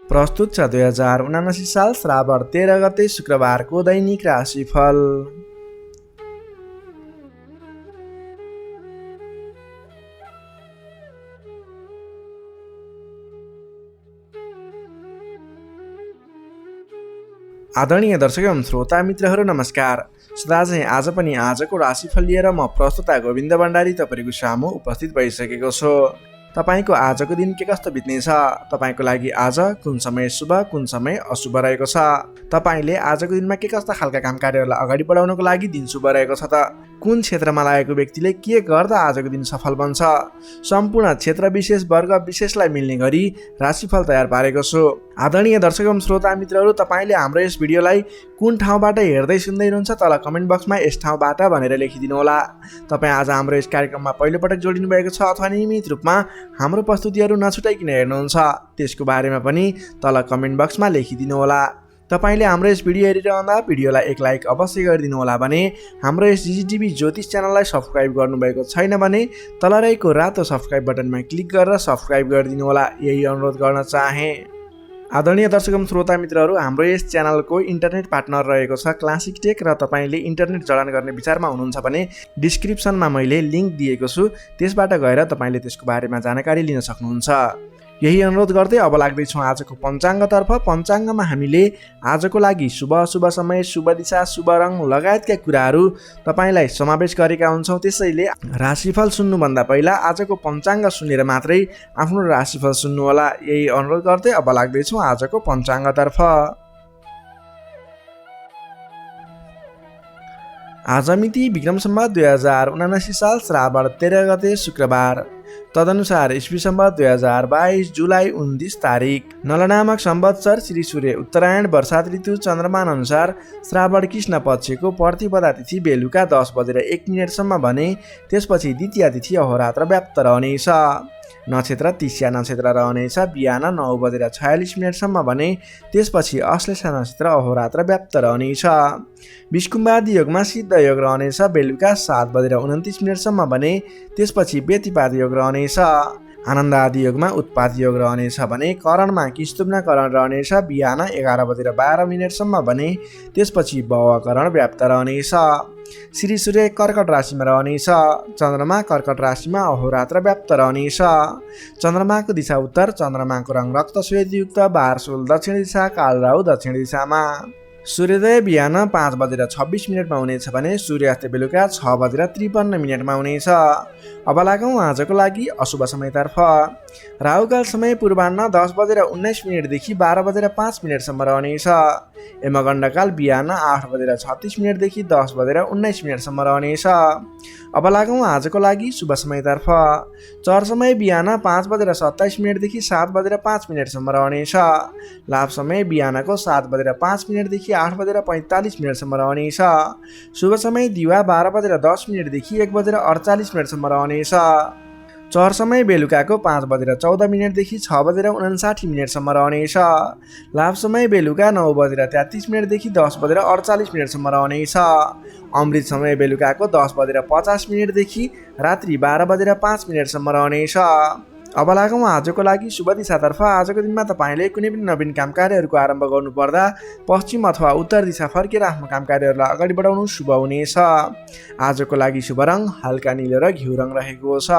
प्रस्तुत छ 2079 साल श्रावण 13 गते शुक्रबारको दैनिक राशिफल। आदरणीय दर्शक एवं श्रोता मित्रहरू नमस्कार। सदाझै आज पनि आजको राशिफल लिएर म प्रस्तुता गोविन्द भण्डारी तपाईँको सामु उपस्थित भइसकेको छु। तपाईको आजको दिन के कस्तो बित्नेछ, तपाईको लागि आज कुन समय शुभ कुन समय अशुभ रहेको छ, तपाईले आजको दिनमा के कस्ता खालका काम कार्यहरूलाई अगाडि बढाउनको लागि दिन शुभ रहेको छ त, कुन क्षेत्रमा लागेको व्यक्तिले के गर्दा आजको दिन सफल बन्छ, सम्पूर्ण क्षेत्र विशेष वर्ग विशेषलाई मिल्ने गरी राशिफल तयार पारेको छु। आदरणीय दर्शक एवं श्रोता मित्रहरू, तपाईले हाम्रो यस भिडियोलाई कुन ठाउँबाट हेर्दै सुन्दै हुनुहुन्छ तल कमेन्ट बक्समा यस ठाउँबाट भनेर लेखिदिनु होला। तपाईँ आज हाम्रो यस कार्यक्रममा पहिलोपटक जोडिनु भएको छ अथवा नियमित रूपमा हाम्रो प्रस्तुतिहरू नछुटाइकन हेर्नुहुन्छ, त्यसको बारेमा पनि तल कमेन्ट बक्समा लेखिदिनु होला। तपाईले हाम्रो यस भिडियो हेरिरहँदा भिडियोलाई एक लाइक अवश्य गरिदिनु होला भने, हाम्रो यस जिजिटिभी ज्योतिष च्यानललाई सब्सक्राइब गर्नुभएको छैन भने तल रहेको रातो सब्सक्राइब बटनमा क्लिक गरेर सब्सक्राइब गरिदिनु होला, यही अनुरोध गर्न चाहे। आदरणीय दर्शक एवं श्रोता मित्रहरू, हाम्रो यस च्यानलको इन्टरनेट पार्टनर रहेको छ क्लासिक टेक र तपाईले इन्टरनेट जडान गर्ने विचारमा हुनुहुन्छ भने डिस्क्रिप्सनमा मैले लिङ्क दिएको छु, त्यसबाट गएर तपाईले त्यसको बारेमा जानकारी लिन सक्नुहुन्छ। यही अनुरोध गर्दै अब लाग्दैछौँ आजको पञ्चाङ्गतर्फ। पञ्चाङ्गमा हामीले आजको लागि शुभ अशुभ समय, शुभ दिशा, शुभ रङ लगायतका कुराहरू तपाईलाई समावेश गरेका हुन्छौँ। त्यसैले राशिफल सुन्नुभन्दा पहिला आजको पञ्चाङ्ग सुनेर मात्रै आफ्नो राशिफल सुन्नुहोला, यही अनुरोध गर्दै अब लाग्दैछौँ आजको पञ्चाङ्गतर्फ। आज मिति विक्रम सम्वत 2079 साल श्रावण 13 गते शुक्रबार, तदनुसार ईस्वी सम्वत 2022 जुलाई 29 तारिक, नलनामक संवत्सर श्री सूर्य उत्तरायण वर्षात ऋतु चन्द्रमान अनुसार श्रावण कृष्ण पक्षको प्रतिपदा तिथि बेलुका 10 बजेर 1 मिनटसम्म भने त्यसपछि द्वितीय तिथि अहोरात्र व्याप्त रहनेछ। नक्षत्र तिस्या नक्षत्र रहनेछ बिहान 9 बजेर 46 मिनटसम्म भने त्यसपछि अश्लेषा नक्षत्र अहोरात्र व्याप्त रहनेछ। विष्कुम्बादी योगमा सिद्ध योग रहनेछ बेलुका 7 बजेर 29 मिनटसम्म भने त्यसपछि व्यतिपात योग रहनेछ। आनन्द आदि योगमा उत्पात योग रहनेछ भने करणमा किस्तुम्ना करण रहनेछ बिहान 11 बजेर 12 मिनटसम्म भने त्यसपछि भवकरण व्याप्त रहनेछ। श्री सूर्य कर्कट राशिमा रहनेछ, चन्द्रमा कर्कट राशिमा अहोरात्र व्याप्त रहनेछ। चन्द्रमाको दिशा उत्तर, चन्द्रमाको रङ रक्त श्वेतयुक्त, बारसोल दक्षिण दिशा, कालराहु दक्षिण दिशामा। सूर्योदय बिहान 5 बजेर 26 मिनटमा हुनेछ भने सूर्यास्त बेलुका 6 बजेर 53 मिनटमा हुनेछ। अब लागौँ आजको लागि अशुभ समयतर्फ। राहुकाल समय पूर्वाह्न 10 बजेर 19 मिनटदेखि 12 बजेर 5 मिनटसम्म रहनेछ। यमगण्डकाल बिहान 8 बजेर 36 मिनटदेखि 10 बजेर 19 मिनटसम्म रहनेछ। अब लागौँ आजको लागि शुभ समयतर्फ। चर समय बिहान 5 बजेर 27 मिनटदेखि 7 बजेर 5 मिनटसम्म रहनेछ। लाभ समय बिहानको 7 बजेर 5 मिनटदेखि 8 बजेर 45 मिनटसम्म रहनेछ। शुभ समय दिवा 12 बजेर 10 मिनटदेखि 1 बजेर 48 मिनटसम्म रहनेछ। चर समय बेलुकाको 5 बजेर 14 मिनटदेखि 6 बजेर 59 मिनटसम्म रहनेछ। लाभ समय बेलुका 9 बजेर 33 मिनटदेखि 10 बजेर 48 मिनटसम्म रहनेछ। अमृत समय बेलुकाको 10 बजेर 50 मिनटदेखि रात्रि 12 बजेर 5 मिनटसम्म रहनेछ। अब लागौँ आजको लागि शुभ दिशातर्फ। आजको दिनमा तपाईँले कुनै पनि नवीन काम कार्यहरूको आरम्भ गर्नुपर्दा पश्चिम अथवा उत्तर दिशा फर्केर आफ्नो काम कार्यहरूलाई अगाडि बढाउनु शुभ हुनेछ। आजको लागि शुभ रङ हल्का निलो र घिउ रङ रहेको छ।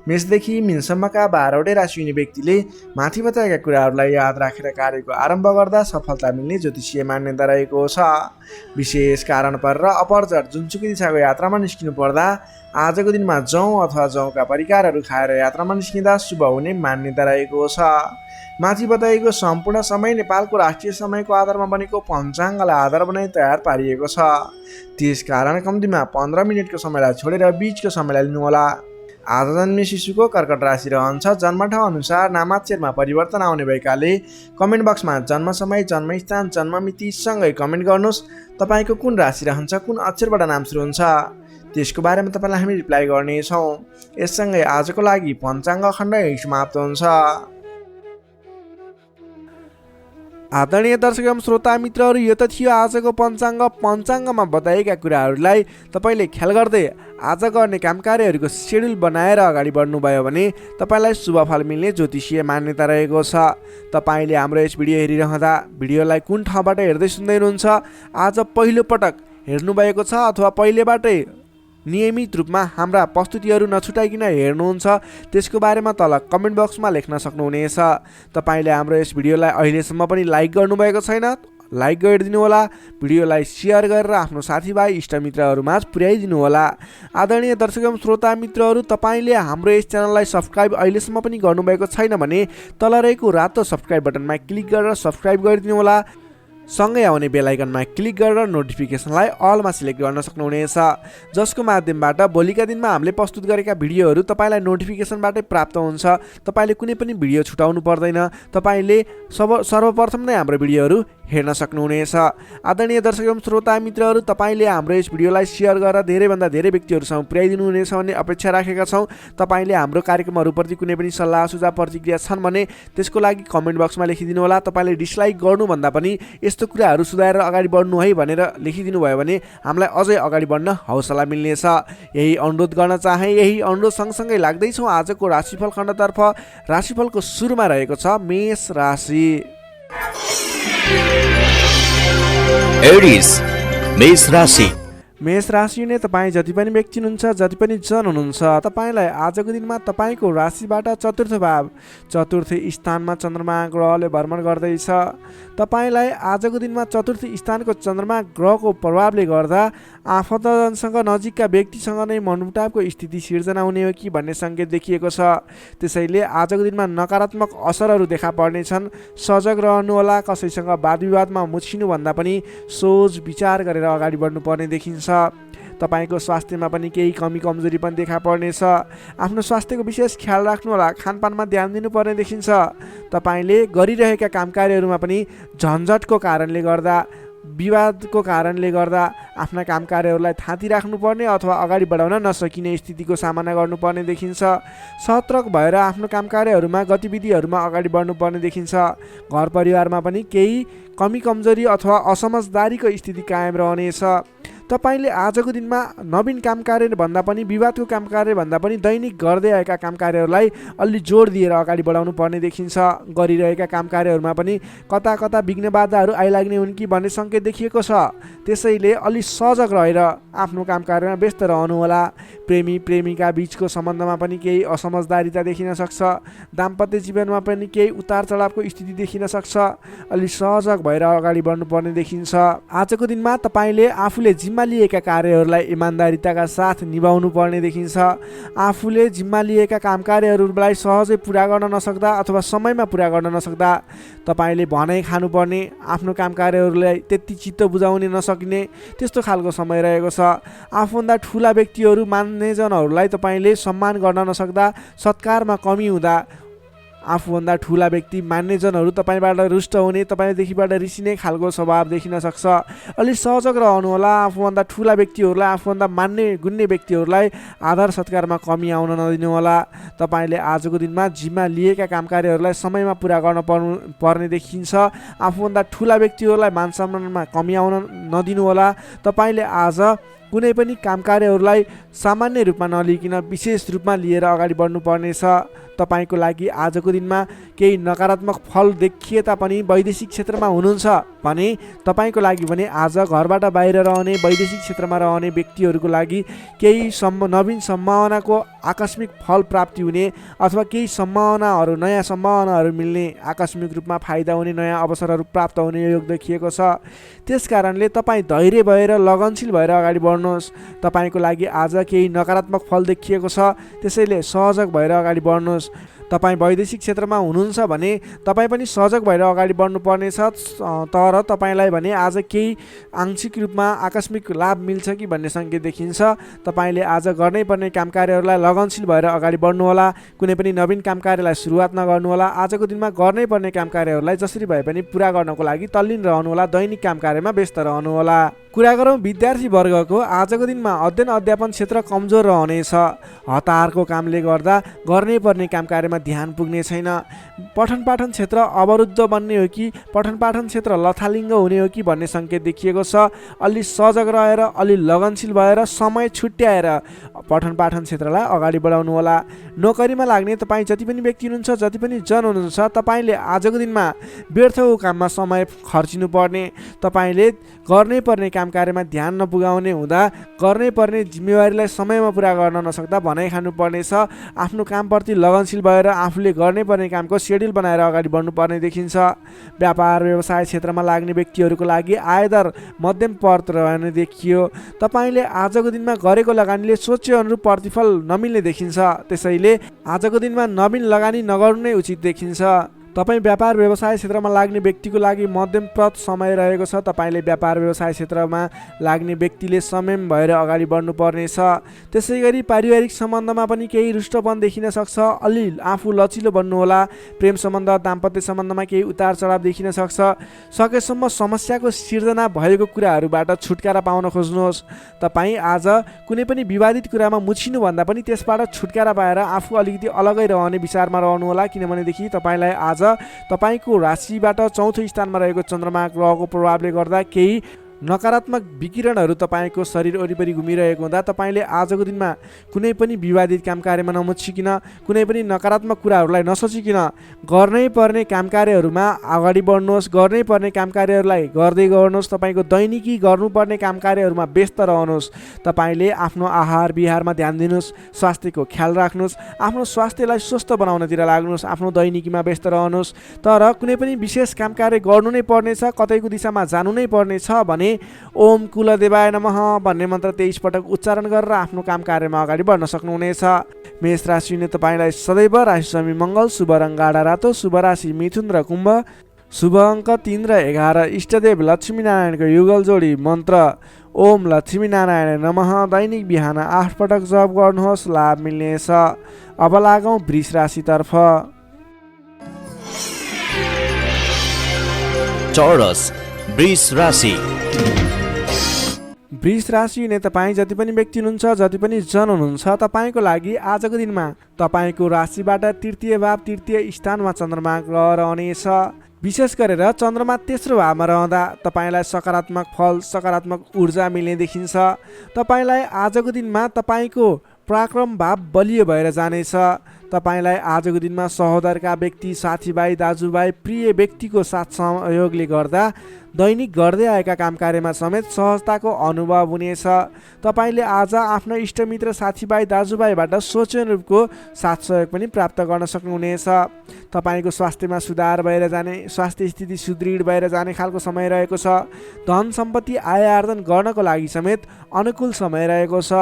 मेषदेखि मीनसम्मका 12वटै राशि हुने व्यक्तिले माथि बताएका कुराहरूलाई याद राखेर कार्यको आरम्भ गर्दा सफलता मिल्ने ज्योतिषीय मान्यता रहेको छ। विशेष कारण परेर अपरचट जुनसुकै दिशाको यात्रामा निस्किनु पर्दा आजको दिनमा जौँ अथवा जौँका परिकारहरू खाएर यात्रामा निस्किँदा शुभ हुने मान्यता रहेको छ। माथि बताइएको सम्पूर्ण समय नेपालको राष्ट्रिय समयको आधारमा बनेको पञ्चाङ्गलाई आधार बनाई तयार पारिएको छ। त्यसकारण कम्तीमा 15 मिनटको समयलाई छोडेर बीचको समयलाई लिनुहोला। आज जन्मे शिशुको कर्कट राशि रहन्छ। जन्मठाउँ अनुसार नामाक्षरमा परिवर्तन आउने भएकाले कमेन्ट बक्समा जन्म समय, जन्मस्थान, जन्ममिति सँगै कमेन्ट गर्नुहोस्। तपाईँको कुन राशि रहन्छ, कुन अक्षरबाट नाम सुरु हुन्छ, त्यसको बारेमा तपाईँलाई हामी रिप्लाई गर्नेछौँ। यससँगै आजको लागि पञ्चाङ्ग खण्ड समाप्त हुन्छ। आदरणीय दर्शक एवं श्रोता मित्रहरू, यो त थियो आजको पञ्चाङ्गमा बताएका कुराहरूलाई तपाईँले ख्याल गर्दै आज गर्ने काम कार्यहरूको सेड्युल बनाएर अगाडि बढ्नुभयो भने तपाईँलाई शुभ फल मिल्ने ज्योतिषीय मान्यता रहेको छ। तपाईँले हाम्रो यस भिडियो हेरिरहँदा भिडियोलाई कुन ठाउँबाट हेर्दै सुन्दै हुनुहुन्छ, आज पहिलो पटक हेर्नुभएको छ अथवा पहिलेबाटै नियमित रूपमा हाम्रा प्रस्तुतिहरू नछुटाइकन हेर्नुहुन्छ, त्यसको बारेमा तल कमेन्ट बक्समा लेख्न सक्नुहुनेछ। तपाईँले हाम्रो यस भिडियोलाई अहिलेसम्म पनि लाइक गर्नुभएको छैन, लाइक गरिदिनु होला। भिडियोलाई सेयर गरेर आफ्नो साथीभाइ इष्टमित्रहरूमाझ पुर्याइदिनु होला। आदरणीय दर्शक एवं श्रोता मित्रहरू, तपाईँले हाम्रो यस च्यानललाई सब्सक्राइब अहिलेसम्म पनि गर्नुभएको छैन भने तल रहेको रातो सब्सक्राइब बटनमा क्लिक गरेर सब्सक्राइब गरिदिनु होला। सँगै आउने बेल आइकनमा क्लिक गरेर नोटिफिकेसनलाई अलमा सिलेक्ट गर्न सक्नुहुनेछ, जसको माध्यमबाट भोलिका दिनमा हामीले प्रस्तुत गरेका भिडियोहरू तपाईँलाई नोटिफिकेसनबाटै प्राप्त हुन्छ। तपाईँले कुनै पनि भिडियो छुटाउनु पर्दैन, तपाईँले सर्वप्रथम नै हाम्रो भिडियोहरू हेर्न सक्नुहुनेछ। आदरणीय दर्शक एवं श्रोता मित्रहरू, तपाईँले हाम्रो यस भिडियोलाई सेयर गरेर धेरैभन्दा धेरै व्यक्तिहरूसँग पुर्याइदिनु हुनेछ भन्ने अपेक्षा राखेका छौँ। तपाईँले हाम्रो कार्यक्रमहरूप्रति कुनै पनि सल्लाह सुझाव प्रतिक्रिया छन् भने त्यसको लागि कमेन्ट बक्समा लेखिदिनु होला। तपाईँले डिसलाइक गर्नुभन्दा पनि यस्तो कुराहरू सुधारेर अगाडि बढ्नु है भनेर लेखिदिनु भयो भने हामीलाई अझै अगाडि बढ्न हौसला मिल्नेछ। यही अनुरोध गर्न चाहे। यही अनुरोध सँगसँगै लाग्दैछौँ आजको राशिफल खण्डतर्फ। राशिफलको सुरुमा रहेको छ मेष राशि। एरिस मेष राशि। मेष राशि नै तपाईँ जति पनि व्यक्ति हुनुहुन्छ, जति पनि जन हुनुहुन्छ, तपाईँलाई आजको दिनमा तपाईँको राशिबाट चतुर्थ स्थानमा चन्द्रमा ग्रहले भ्रमण गर्दैछ। तपाईँलाई आजको दिनमा चतुर्थ स्थानको चन्द्रमा ग्रहको प्रभावले गर्दा आफन्तजनसँग नजिकका व्यक्तिसँग नै मनमुटावको स्थिति सिर्जना हुने हो कि भन्ने सङ्केत देखिएको छ। त्यसैले आजको दिनमा नकारात्मक असरहरू देखा पर्नेछन्। सजग रहनुहोला। कसैसँग वाद विवादमा मुछिनुभन्दा पनि सोच विचार गरेर अगाडि बढ्नुपर्ने देखिन्छ। तपाईँको स्वास्थ्यमा पनि केही कमी कमजोरी पनि देखा पर्नेछ। आफ्नो स्वास्थ्यको विशेष ख्याल राख्नुहोला। खानपानमा ध्यान दिनुपर्ने देखिन्छ। तपाईँले गरिरहेका काम कार्यहरूमा पनि झन्झटको कारणले गर्दा, विवादको कारणले गर्दा आफ्ना काम कार्यहरूलाई थाँती राख्नुपर्ने अथवा अगाडि बढाउन नसकिने स्थितिको सामना गर्नुपर्ने देखिन्छ। सतर्क भएर आफ्नो काम कार्यहरूमा गतिविधिहरूमा अगाडि बढ्नुपर्ने देखिन्छ। घर परिवारमा पनि केही कमी कमजोरी अथवा असमझदारीको स्थिति कायम रहनेछ। तपाईँले आजको दिनमा नवीन काम कार्य भन्दा पनि विवादको काम कार्य भन्दा पनि दैनिक गर्दै आएका काम कार्यहरूलाई अलि जोड दिएर अगाडि बढाउनु पर्ने देखिन्छ। गरिरहेका काम कार्यहरूमा पनि कता कता विघ्न बाधाहरू आइलाग्ने हुन् कि भन्ने सङ्केत देखिएको छ। त्यसैले अलि सजग रहेर आफ्नो काम कार्यमा व्यस्त रहनुहोला। प्रेमी प्रेमिका बीचको सम्बन्धमा पनि केही असमझदारीता देखिन सक्छ। दाम्पत्य जीवनमा पनि केही उतार चढावको स्थिति देखिन सक्छ। अलि सहज भएर अगाडि बढ्नुपर्ने देखिन्छ। आजको दिनमा तपाईँले आफूले जिम्मा लिएका कार्यहरूलाई इमान्दारिताका साथ निभाउनु पर्ने देखिन्छ। आफूले जिम्मा लिएका काम कार्यहरूलाई सहजै पुरा गर्न नसक्दा अथवा समयमा पुरा गर्न नसक्दा तपाईँले भनाइ खानुपर्ने, आफ्नो काम कार्यहरूलाई त्यति चित्त बुझाउन नसकिने त्यस्तो खालको समय रहेको छ। आफूभन्दा ठुला व्यक्तिहरू मान्यजनहरूलाई तपाईँले सम्मान गर्न नसक्दा, सत्कारमा कमी हुँदा आफूभन्दा ठुला व्यक्ति मान्यजनहरू तपाईँबाट रुष्ट हुने, तपाईँदेखिबाट रिसिने खालको स्वभाव देखिन सक्छ। अलि सजग रहनुहोला। आफूभन्दा ठुला व्यक्तिहरूलाई, आफूभन्दा मान्ने गुन्ने व्यक्तिहरूलाई आदर सत्कारमा कमी आउन नदिनु होला। तपाईँले आजको दिनमा जिम्मा लिएका काम कार्यहरूलाई समयमा पुरा गर्न पर्ने देखिन्छ। आफूभन्दा ठुला व्यक्तिहरूलाई मान सम्मानमा कमी आउन नदिनु होला। तपाईँले आज कुनै पनि काम कार्यहरूलाई सामान्य रूपमा नलिकन विशेष रूपमा लिएर अगाडि बढ्नुपर्नेछ। तपाईँको लागि आजको दिनमा केही नकारात्मक फल देखिए तापनि वैदेशिक क्षेत्रमा हुनुहुन्छ भने तपाईँको लागि भने आज घरबाट बाहिर रहने, वैदेशिक क्षेत्रमा रहने व्यक्तिहरूको लागि केही नवीन सम्भावनाको आकस्मिक फल प्राप्ति हुने अथवा केही सम्भावनाहरू, नयाँ सम्भावनाहरू मिल्ने, आकस्मिक रूपमा फाइदा हुने, नयाँ अवसरहरू प्राप्त हुने योग देखिएको छ। त्यस कारणले तपाईँ धैर्य भएर लगनशील भएर अगाडि बढ्नुहोस्। तपाईँको लागि आज केही नकारात्मक फल देखिएको छ, त्यसैले सजग भएर अगाडि बढ्नुहोस्। तपाईँ वैदेशिक क्षेत्रमा हुनुहुन्छ भने तपाईँ पनि सजग भएर अगाडि बढ्नुपर्नेछ। तर तपाईँलाई भने आज केही आंशिक रूपमा आकस्मिक लाभ मिल्छ कि भन्ने सङ्केत देखिन्छ। तपाईँले आज गर्नै पर्ने काम कार्यहरूलाई लगनशील भएर अगाडि बढ्नुहोला। कुनै पनि नवीन काम कार्यलाई सुरुवात नगर्नुहोला। आजको दिनमा गर्नै पर्ने काम कार्यहरूलाई जसरी भए पनि पुरा गर्नको लागि तल्लीन रहनुहोला। दैनिक काम कार्यमा व्यस्त रहनुहोला। कुरा गरौँ विद्यार्थी वर्गको, आजको दिनमा अध्ययन अध्यापन क्षेत्र कमजोर रहनेछ। हतारको कामले गर्दा गर्नै पर्ने काम कार्यमा कार्यमा ध्यान पुग्ने छैन। पठन पाठन क्षेत्र अवरुद्ध बन्ने हो कि पठन पाठन क्षेत्र लथालिङ्ग हुने हो कि भन्ने सङ्केत देखिएको छ। अलि सजग रहेर अलि लगनशील भएर समय छुट्याएर पठन पाठन क्षेत्रलाई अगाडि बढाउनु होला। नोकरीमा लाग्ने तपाईँ जति पनि व्यक्ति हुनुहुन्छ, जति पनि जन हुनुहुन्छ, तपाईँले आजको दिनमा व्यर्थको काममा समय खर्चिनु पर्ने, तपाईँले गर्नै पर्ने काम कार्यमा ध्यान नपुगाउने हुँदा गर्नै पर्ने जिम्मेवारीलाई समयमा पुरा गर्न नसक्दा भनाइ खानुपर्नेछ। आफ्नो कामप्रति लगनशील भएर आफूले गर्नै पर्ने कामको सेड्युल बनाएर अगाडि बढ्नुपर्ने देखिन्छ। व्यापार व्यवसाय क्षेत्रमा लाग्ने व्यक्तिहरूको लागि आयदर मध्यम पद रहने देखियो। तपाईँले आजको दिनमा गरेको लगानीले सोचे अनुरूप प्रतिफल नमिल्ने देखिन्छ। त्यसैले आजको दिनमा नवीन लगानी नगर्नु नै उचित देखिन्छ। तपाईँ व्यापार व्यवसाय क्षेत्रमा लाग्ने व्यक्तिको लागि मध्यमप्रद समय रहेको छ। तपाईँले व्यापार व्यवसाय क्षेत्रमा लाग्ने व्यक्तिले संयम भएर अगाडि बढ्नुपर्नेछ। त्यसै गरी पारिवारिक सम्बन्धमा पनि केही रुष्टपन देखिन सक्छ। अलि आफू लचिलो बन्नुहोला। प्रेम सम्बन्ध दाम्पत्य सम्बन्धमा केही उतार चढाव देखिन सक्छ। सकेसम्म समस्याको सिर्जना भएको कुराहरूबाट छुटकारा पाउन खोज्नुहोस्। तपाईँ आज कुनै पनि विवादित कुरामा मुछिनुभन्दा पनि त्यसबाट छुटकारा पाएर आफू अलिकति अलगै रहने विचारमा रहनुहोला। किनभनेदेखि तपाईँलाई आज तपाईको राशिबाट चौथो स्थानमा रहेको चन्द्रमा ग्रहको प्रभावले गर्दा केही नकारात्मक विकिरणहरू तपाईँको शरीर वरिपरि घुमिरहेको हुँदा तपाईँले आजको दिनमा कुनै पनि विवादित काम कार्यमा नमुछिकन, कुनै पनि नकारात्मक कुराहरूलाई नसोचिकन गर्नै पर्ने काम कार्यहरूमा अगाडि बढ्नुहोस्। गर्नै पर्ने काम कार्यहरूलाई गर्दै गर्नुहोस्। तपाईँको दैनिकी गर्नुपर्ने काम कार्यहरूमा व्यस्त रहनुहोस्। तपाईँले आफ्नो आहार विहारमा ध्यान दिनुहोस्। स्वास्थ्यको ख्याल राख्नुहोस्। आफ्नो स्वास्थ्यलाई स्वस्थ बनाउनतिर लाग्नुहोस्। आफ्नो दैनिकीमा व्यस्त रहनुहोस्। तर कुनै पनि विशेष काम कार्य गर्नु नै पर्नेछ, कतैको दिशामा जानु नै पर्नेछ भने ओम कुलदेवाय नमः भन्ने मन्त्र 23 पटक उच्चारण गरेर आफ्नो काम कार्यमा अगाडि बढ्न सक्नुहुनेछ। मेष राशिले तपाईँलाई सदैव राशि स्वामी मङ्गल, शुभ रङ गाढा रातो, शुभ राशि मिथुन र कुम्भ, शुभ अङ्क 3 र 11, इष्टदेव लक्ष्मीनारायणको युगल जोडी मन्त्र ओम लक्ष्मीनारायण नमः दैनिक बिहान 8 पटक जप गर्नुहोस्, लाभ मिल्नेछ। अब लागौँ वृष राशितर्फ। चौरस वृष राशि। वृष राशि हुने तपाईँ जति पनि व्यक्ति हुनुहुन्छ, जति पनि जन हुनुहुन्छ, तपाईँको लागि आजको दिनमा तपाईँको राशिबाट तृतीय भाव तृतीय स्थानमा चन्द्रमा ग्रह रहनेछ। विशेष गरेर चन्द्रमा तेस्रो भावमा रहँदा तपाईँलाई सकारात्मक फल, सकारात्मक ऊर्जा मिल्ने देखिन्छ। तपाईँलाई आजको दिनमा तपाईँको पराक्रम भाव बलियो भएर जानेछ। तपाईँलाई आजको दिनमा सहोदरका व्यक्ति, साथीभाइ, दाजुभाइ, प्रिय व्यक्तिको साथ सहयोगले गर्दा दैनिक गर्दै आएका काम कार्यमा समेत सहजताको अनुभव हुनेछ। तपाईँले आज आफ्ना इष्टमित्र, साथीभाइ, दाजुभाइबाट सोचे अनुरूपको साथ सहयोग पनि प्राप्त गर्न सक्नुहुनेछ। तपाईँको स्वास्थ्यमा सुधार भएर जाने, स्वास्थ्य स्थिति सुदृढ भएर जाने खालको समय रहेको छ। धन सम्पत्ति आय आर्जन गर्नको लागि समेत अनुकूल समय रहेको छ।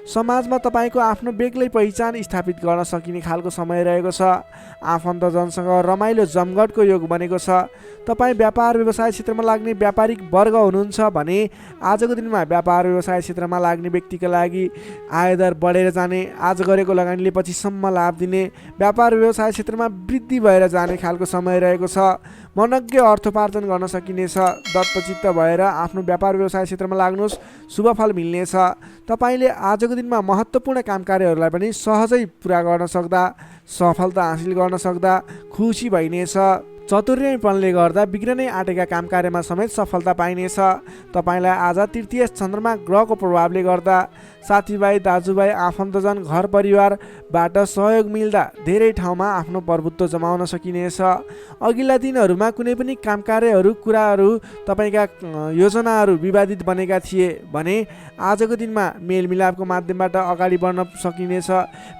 समाजमा तपाईँको आफ्नो बेग्लै पहिचान स्थापित गर्न सकिने खालको समय रहेको छ। आफन्तजनसँग रमाइलो जमघटको योग बनेको छ। तपाईँ व्यापार व्यवसाय क्षेत्रमा लाग्ने व्यापारिक वर्ग हुनुहुन्छ भने आजको दिनमा व्यापार व्यवसाय क्षेत्रमा लाग्ने व्यक्तिका लागि आयदर बढेर जाने, आज गरेको लगानीले पछिसम्म लाभ दिने, व्यापार व्यवसाय क्षेत्रमा वृद्धि भएर जाने खालको समय रहेको छ। मनज्ञ अर्थोपार्जन गर्न सकिनेछ। दत्तचित्त भएर आफ्नो व्यापार व्यवसाय क्षेत्रमा लाग्नुहोस्, शुभ फल मिल्नेछ। तपाईँले आजको दिनमा महत्त्वपूर्ण काम कार्यहरूलाई पनि सहजै पुरा गर्न सक्दा, सफलता हासिल गर्न सक्दा खुसी भइनेछ। चतुर्यपनले गर्दा बिग्रनै आँटेका काम कार्यमा समेत सफलता पाइनेछ। तपाईँलाई आज तृतीय चन्द्रमा ग्रहको प्रभावले गर्दा साथीभाइ, दाजुभाइ, आफन्तजन, घर परिवारबाट सहयोग मिल्दा धेरै ठाउँमा आफ्नो प्रभुत्व जमाउन सकिनेछ। अघिल्ला दिनहरूमा कुनै पनि काम कार्यहरू, कुराहरू, तपाईँका योजनाहरू विवादित बनेका थिए भने आजको दिनमा मेलमिलापको माध्यमबाट अगाडि बढ्न सकिनेछ।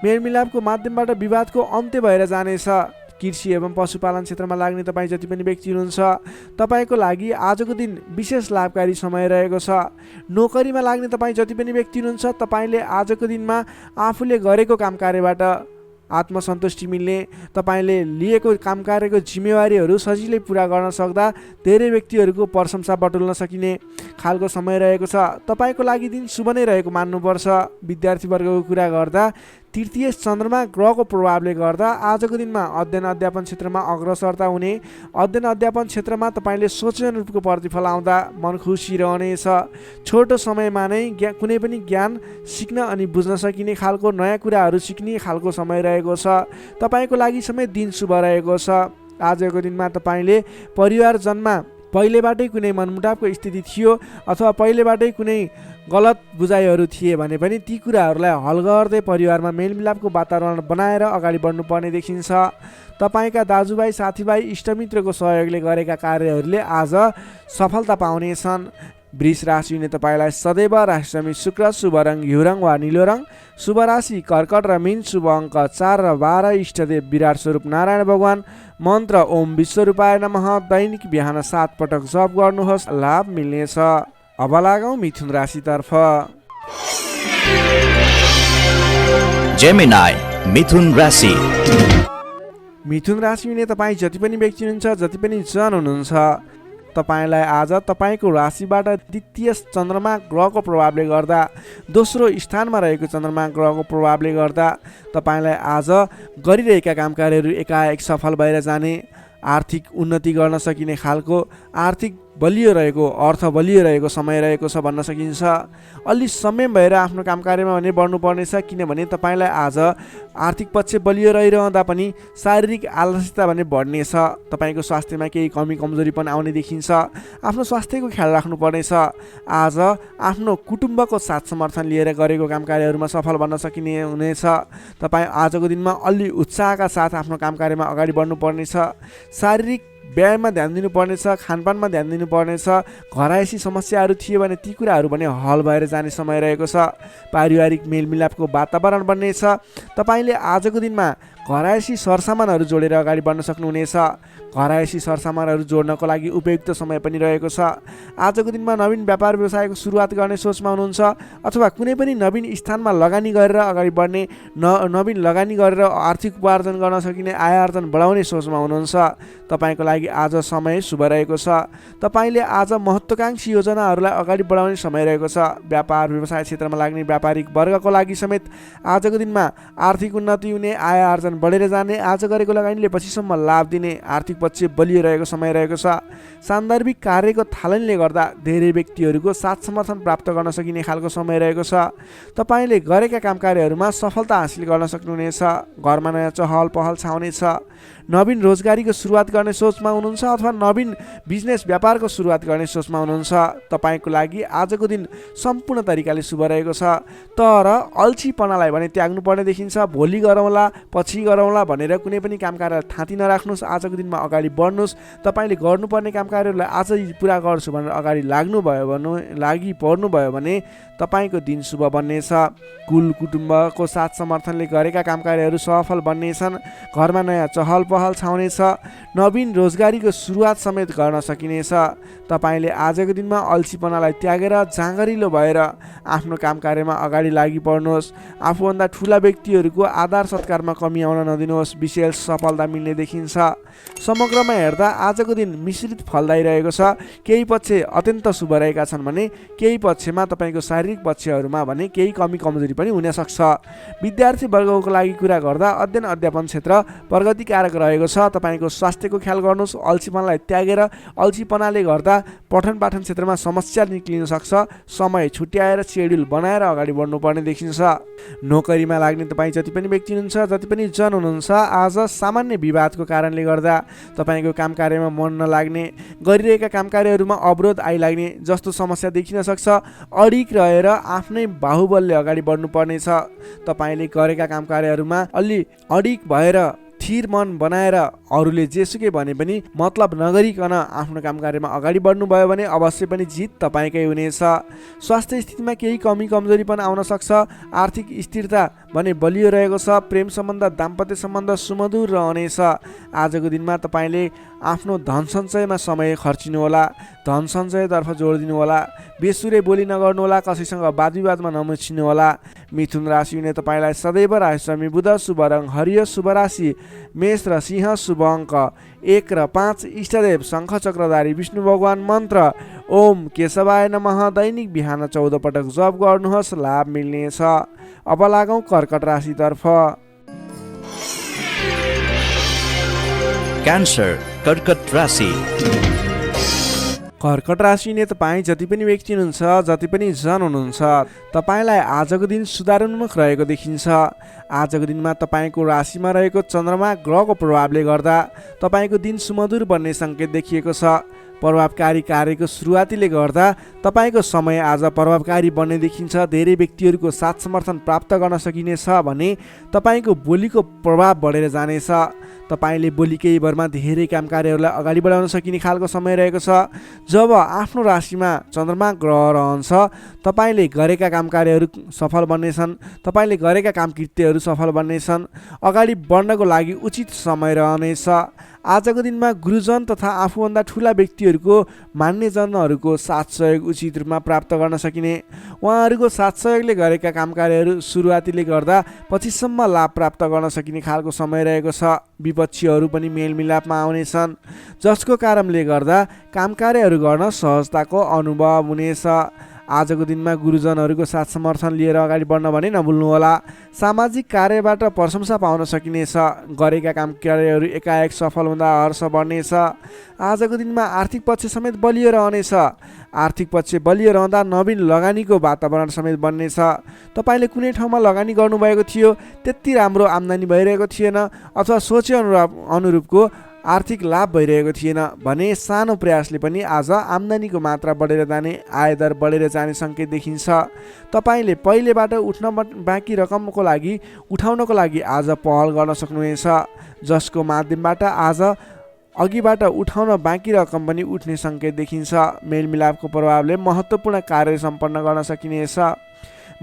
मेलमिलापको माध्यमबाट विवादको अन्त्य भएर जानेछ। कृषि एवं पशुपालन क्षेत्रमा लाग्ने तपाईँ जति पनि व्यक्ति हुनुहुन्छ, तपाईँको लागि आजको दिन विशेष लाभकारी समय रहेको छ। नोकरीमा लाग्ने तपाईँ जति पनि व्यक्ति हुनुहुन्छ, तपाईँले आजको दिनमा आफूले गरेको काम कार्यबाट आत्मसन्तुष्टि मिल्ने, तपाईँले लिएको काम कार्यको जिम्मेवारीहरू सजिलै पुरा गर्न सक्दा धेरै व्यक्तिहरूको प्रशंसा बटुल्न सकिने खालको समय रहेको छ। तपाईँको लागि दिन शुभ नै रहेको मान्नुपर्छ। विद्यार्थी वर्गको कुरा गर्दा तृतीय चन्द्रमा ग्रहको प्रभावले गर्दा आजको दिनमा अध्ययन अध्यापन क्षेत्रमा अग्रसरता हुने, अध्ययन अध्यापन क्षेत्रमा तपाईँले सोचे अनुरूपको प्रतिफल आउँदा मन खुसी रहनेछ। छोटो समयमा नै कुनै पनि ज्ञान सिक्न अनि बुझ्न सकिने खालको नयाँ कुराहरू सिक्ने खालको समय रहेको छ। तपाईँको लागि समय दिन शुभ रहेको छ। आजको दिनमा तपाईँले परिवारजनमा पहिलेबाटै कुनै मनमुटावको स्थिति थियो अथवा पहिलेबाटै कुनै गलत बुझाइहरू थिए भने पनि ती कुराहरूलाई हल गर्दै परिवारमा मेलमिलापको वातावरण बनाएर अगाडि बढ्नुपर्ने देखिन्छ। तपाईँका दाजुभाइ, साथीभाइ, इष्टमित्रको सहयोगले गरेका कार्यहरूले आज सफलता पाउनेछन्। वृष राशि हुने तपाईँलाई सदैव राशिसमी शुक्र, शुभ रङ घिउ रङ वा निलो रङ, शुभ राशि कर्कट र मीन, शुभ अङ्क 4 र 12, इष्टदेव विराट स्वरूप नारायण भगवान, मन्त्र ओम विश्वरूपाय नमः, दैनिक बिहान 7 पटक जप गर्नुहोस्, लाभ मिल्नेछ। अब लागौँ मिथुन राशितर्फ। जेमिनाई मिथुन राशि। मिथुन राशि हुने तपाईँ जति पनि व्यक्ति हुनुहुन्छ, जति पनि जन हुनुहुन्छ, तपाईँलाई आज तपाईँको राशिबाट द्वितीय चन्द्रमा ग्रहको प्रभावले गर्दा, दोस्रो स्थानमा रहेको चन्द्रमा ग्रहको प्रभावले गर्दा तपाईँलाई आज गरिरहेका काम कार्यहरू एकाएक सफल भएर जाने, आर्थिक उन्नति गर्न सकिने खालको, आर्थिक बलियो रहेको, अर्थ बलियो रहेको समय रहेको छ भन्न सकिन्छ। अलि संयम भएर आफ्नो काम कार्यमा भने बढ्नुपर्नेछ, किनभने तपाईँलाई आज आर्थिक पक्ष बलियो रहिरहँदा पनि शारीरिक आलस्यता भने बढ्नेछ। तपाईँको स्वास्थ्यमा केही कमी कमजोरी पनि आउने देखिन्छ। आफ्नो स्वास्थ्यको ख्याल राख्नुपर्नेछ। आज आफ्नो कुटुम्बको साथ समर्थन लिएर गरेको काम कार्यहरूमा सफल बन्न सकिने हुनेछ। तपाईँ आजको दिनमा अलि उत्साहका साथ आफ्नो काम कार्यमा अगाडि बढ्नुपर्नेछ। शारीरिक व्यायाममा ध्यान दिनुपर्नेछ, खानपानमा ध्यान दिनुपर्नेछ। घरायसी समस्याहरू थिए भने ती कुराहरू पनि हल भएर जाने समय रहेको छ। पारिवारिक मेलमिलापको वातावरण बन्नेछ। तपाईँले आजको दिनमा घरायसी सरसामानहरू जोडेर अगाडि बढ्न सक्नुहुनेछ। घरायसी सरसामानहरू जोड्नको लागि उपयुक्त समय पनि रहेको छ। आजको दिनमा नवीन व्यापार व्यवसायको सुरुवात गर्ने सोचमा हुनुहुन्छ अथवा कुनै पनि नवीन स्थानमा लगानी गरेर अगाडि बढ्ने, नवीन लगानी गरेर आर्थिक उपार्जन गर्न सकिने, आय आर्जन बढाउने सोचमा हुनुहुन्छ। तपाईँको लागि आज समय शुभ रहेको छ। तपाईँले आज महत्त्वाकांक्षी योजनाहरूलाई अगाडि बढाउने समय रहेको छ। व्यापार व्यवसाय क्षेत्रमा लाग्ने व्यापारिक वर्गको लागि समेत आजको दिनमा आर्थिक उन्नति हुने, आय आर्जन बढेर जाने, आज गरेको लगानीले पछिसम्म लाभ दिने, आर्थिक पक्ष बलियो रहेको समय रहेको छ। सान्दर्भिक कार्यको थालनीले गर्दा धेरै व्यक्तिहरूको साथ समर्थन प्राप्त गर्न सकिने खालको समय रहेको छ। तपाईँले गरेका काम कार्यहरूमा सफलता हासिल गर्न सक्नुहुनेछ। घरमा नयाँ चहल पहल छाउनेछ। नवीन रोजगारीको सुरुवात गर्ने सोचमा हुनुहुन्छ अथवा नवीन बिजनेस व्यापारको सुरुवात गर्ने सोचमा हुनुहुन्छ। तपाईँको लागि आजको दिन सम्पूर्ण तरिकाले शुभ रहेको छ। तर अल्छीपनालाई भने त्याग्नुपर्ने देखिन्छ। भोलि गरौँला, पछि गरौँला भनेर कुनै पनि काम कार्यलाई थाँती नराख्नुहोस्। आजको दिनमा अगाडि बढ्नुहोस्। तपाईँले गर्नुपर्ने काम कार्यहरूलाई आजै पुरा गर्छु भनेर अगाडि पर्नुभयो भने तपाईँको दिन शुभ बन्नेछ। कुल कुटुम्बको साथ समर्थनले गरेका काम कार्यहरू सफल बन्नेछन्। घरमा नयाँ चहल पहल छाउनेछ। नवीन रोजगारीको सुरुवात समेत गर्न सकिनेछ। तपाईँले आजको दिनमा अल्छीपनालाई त्यागेर जाँगरिलो भएर आफ्नो काम कार्यमा अगाडि लागि पर्नुहोस्। आफूभन्दा ठुला व्यक्तिहरूको आदर सत्कारमा कमी आउन नदिनुहोस्। विशेष सफलता मिल्ने देखिन्छ। समग्रमा हेर्दा आजको दिन मिश्रित फलदायी रहेको छ। केही पक्ष अत्यन्त शुभ रहेका छन् भने केही पक्षमा तपाईँको शारीरिक पक्षहरूमा भने केही कमी कमजोरी पनि हुन सक्छ। विद्यार्थी वर्गको लागि कुरा गर्दा अध्ययन अध्यापन क्षेत्र प्रगतिकारक रहेको छ। तपाईँको स्वास्थ्यको ख्याल गर्नुहोस्। अल्छीपनालाई त्यागेर, अल्छीपनाले गर्दा पठन पाठन क्षेत्रमा समस्या निक्लिन सक्छ। समय छुट्याएर सेड्युल बनाएर अगाडि बढ्नुपर्ने देखिन्छ। नोकरीमा लाग्ने तपाईँ जति पनि व्यक्ति हुनुहुन्छ, जति पनि जन हुनुहुन्छ, आज सामान्य विवादको कारणले गर्दा तपाईँको काम कार्यमा मन नलाग्ने, गरिरहेका काम कार्यहरूमा अवरोध आइलाग्ने जस्तो समस्या देखिन सक्छ। अडिक रहेर आफ्नै बाहुबलले अगाडि बढ्नुपर्नेछ। तपाईँले गरेका काम कार्यहरूमा अलि अडिक भएर स्थिर मन बनाएर अरूले जेसुकै भने पनि मतलब नगरिकन आफ्नो काम कार्यमा अगाडि बढ्नुभयो भने अवश्य पनि जित तपाईँकै हुनेछ। स्वास्थ्य स्थितिमा केही कमी कमजोरी पनि आउन सक्छ। आर्थिक स्थिरता भने बलियो रहेको छ। प्रेम सम्बन्ध, दाम्पत्य सम्बन्ध सुमधुर रहनेछ। आजको दिनमा तपाईँले आफ्नो धन सञ्चयमा समय खर्चिनुहोला। धन सञ्चयतर्फ जोड दिनुहोला। बेसुरे बोली नगर्नुहोला। कसैसँग वादविवादमा नमुछिनुहोला। मिथुन राशि हुने तपाईँलाई सदैव राशिसमी बुध, शुभ रङ हरियो, शुभ राशि मेष र सिंह, शुभ अङ्क 1 र 5 इष्टदेव शङ्ख चक्रधारी विष्णु भगवान मन्त्र ओम केशवाय नमः दैनिक बिहान 14 पटक जप गर्नुहोस्, लाभ मिल्नेछ। अब लागौँ कर्कट राशितर्फ। क्यान्सर कर्कट राशि। कर्कट राशि ने तपाईँ जति पनि व्यक्ति हुनुहुन्छ, जति पनि जन हुनुहुन्छ, तपाईँलाई आजको दिन सुधारोन्मुख रहेको देखिन्छ। आजको दिनमा तपाईँको राशिमा रहेको चन्द्रमा ग्रहको प्रभावले गर्दा तपाईँको दिन सुमधुर बन्ने सङ्केत देखिएको छ। प्रभावकारी कार्यको सुरुवातीले गर्दा तपाईँको समय आज प्रभावकारी बन्ने देखिन्छ। धेरै व्यक्तिहरूको साथ समर्थन प्राप्त गर्न सकिनेछ भने तपाईँको बोलीको प्रभाव बढेर जानेछ। तपाईँले बोली केही भरमा धेरै काम कार्यहरूलाई अगाडि बढाउन सकिने खालको समय रहेको छ। जब आफ्नो राशिमा चन्द्रमा ग्रह रहन्छ, तपाईँले गरेका काम कार्यहरू सफल बन्नेछन्, तपाईँले गरेका काम कृत्यहरू सफल बन्नेछन्। अगाडि बढ्नको लागि उचित समय रहनेछ। आजको दिनमा गुरुजन तथा आफूभन्दा ठुला व्यक्तिहरूको मान्यजनहरूको साथ सहयोग उचित रूपमा प्राप्त गर्न सकिने। उहाँहरूको साथ सहयोगले गरेका काम कार्यहरू सुरुवातीले गर्दा पछिसम्म लाभ प्राप्त गर्न सकिने खालको समय रहेको छ। विपक्षीहरू पनि मेलमिलापमा आउनेछन्, जसको कारणले गर्दा काम कार्यहरू गर्न सहजताको अनुभव हुनेछ। आजको दिनमा गुरुजनहरूको साथ समर्थन लिएर अगाडि बढ्न भने नभुल्नुहोला। सामाजिक कार्यबाट प्रशंसा पाउन सकिनेछ। गरेका काम कार्यहरू एकाएक सफल हुँदा हर्ष बढ्नेछ। आजको दिनमा आर्थिक पक्ष समेत बलियो रहनेछ। आर्थिक पक्ष बलियो रहँदा नवीन लगानीको वातावरण समेत बन्नेछ। तपाईँले कुनै ठाउँमा लगानी गर्नुभएको थियो, त्यति राम्रो आम्दानी भइरहेको थिएन अथवा सोचे अनुरूपको आर्थिक लाभ भइरहेको थिएन भने सानो प्रयासले पनि आज आम्दानीको मात्रा बढेर जाने, आयदर बढेर जाने सङ्केत देखिन्छ। तपाईँले पहिलेबाट बाँकी रकमको लागि उठाउनको लागि आज पहल गर्न सक्नुहुनेछ, जसको माध्यमबाट आज अघिबाट उठाउन बाँकी रकम पनि उठ्ने सङ्केत देखिन्छ। मेलमिलापको प्रभावले महत्त्वपूर्ण कार्य सम्पन्न गर्न सकिनेछ।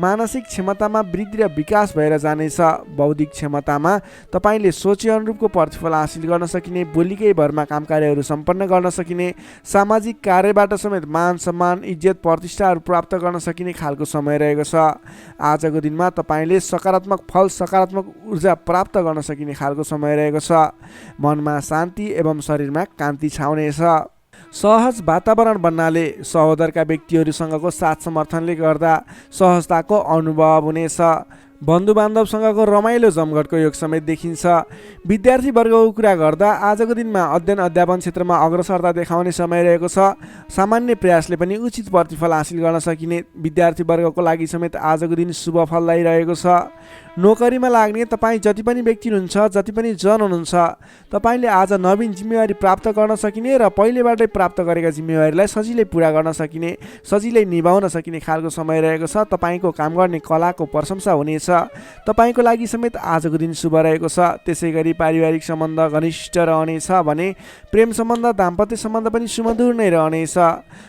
मानसिक क्षमतामा वृद्धि र विकास भएर जानेछ। बौद्धिक क्षमतामा तपाईँले सोचे अनुरूपको प्रतिफल हासिल गर्न सकिने, बोलीकै भरमा काम कार्यहरू सम्पन्न गर्न सकिने, सामाजिक कार्यबाट समेत मान सम्मान इज्जत प्रतिष्ठाहरू प्राप्त गर्न सकिने खालको समय रहेको छ। आजको दिनमा तपाईँले सकारात्मक फल, सकारात्मक ऊर्जा प्राप्त गर्न सकिने खालको समय रहेको छ। मनमा शान्ति एवं शरीरमा कान्ति छाउनेछ। सहज वातावरण बन्नाले सहोदरका व्यक्तिहरूसँगको साथ समर्थनले गर्दा सहजताको अनुभव हुनेछ। बन्धुबान्धवसँगको रमाइलो जमघटको योग समेत देखिन्छ। विद्यार्थी वर्गको कुरा गर्दा आजको दिनमा अध्ययन अध्यापन क्षेत्रमा अग्रसरता देखाउने समय रहेको छ। सामान्य प्रयासले पनि उचित प्रतिफल हासिल गर्न सकिने विद्यार्थी वर्गको लागि समेत आजको दिन शुभ फलदायी रहेको छ। नोकरीमा लाग्ने तपाईँ जति पनि व्यक्ति हुनुहुन्छ, जति पनि जन हुनुहुन्छ, तपाईँले आज नवीन जिम्मेवारी प्राप्त गर्न सकिने र पहिलेबाटै प्राप्त गरेका जिम्मेवारीलाई सजिलै पुरा गर्न सकिने, सजिलै निभाउन सकिने खालको समय रहेको छ। तपाईँको काम गर्ने कलाको प्रशंसा हुनेछ। तपाईँको लागि समेत आजको दिन शुभ रहेको छ। त्यसै गरी पारिवारिक सम्बन्ध घनिष्ठ रहनेछ भने प्रेम सम्बन्ध, दाम्पत्य सम्बन्ध पनि सुमधुर नै रहनेछ।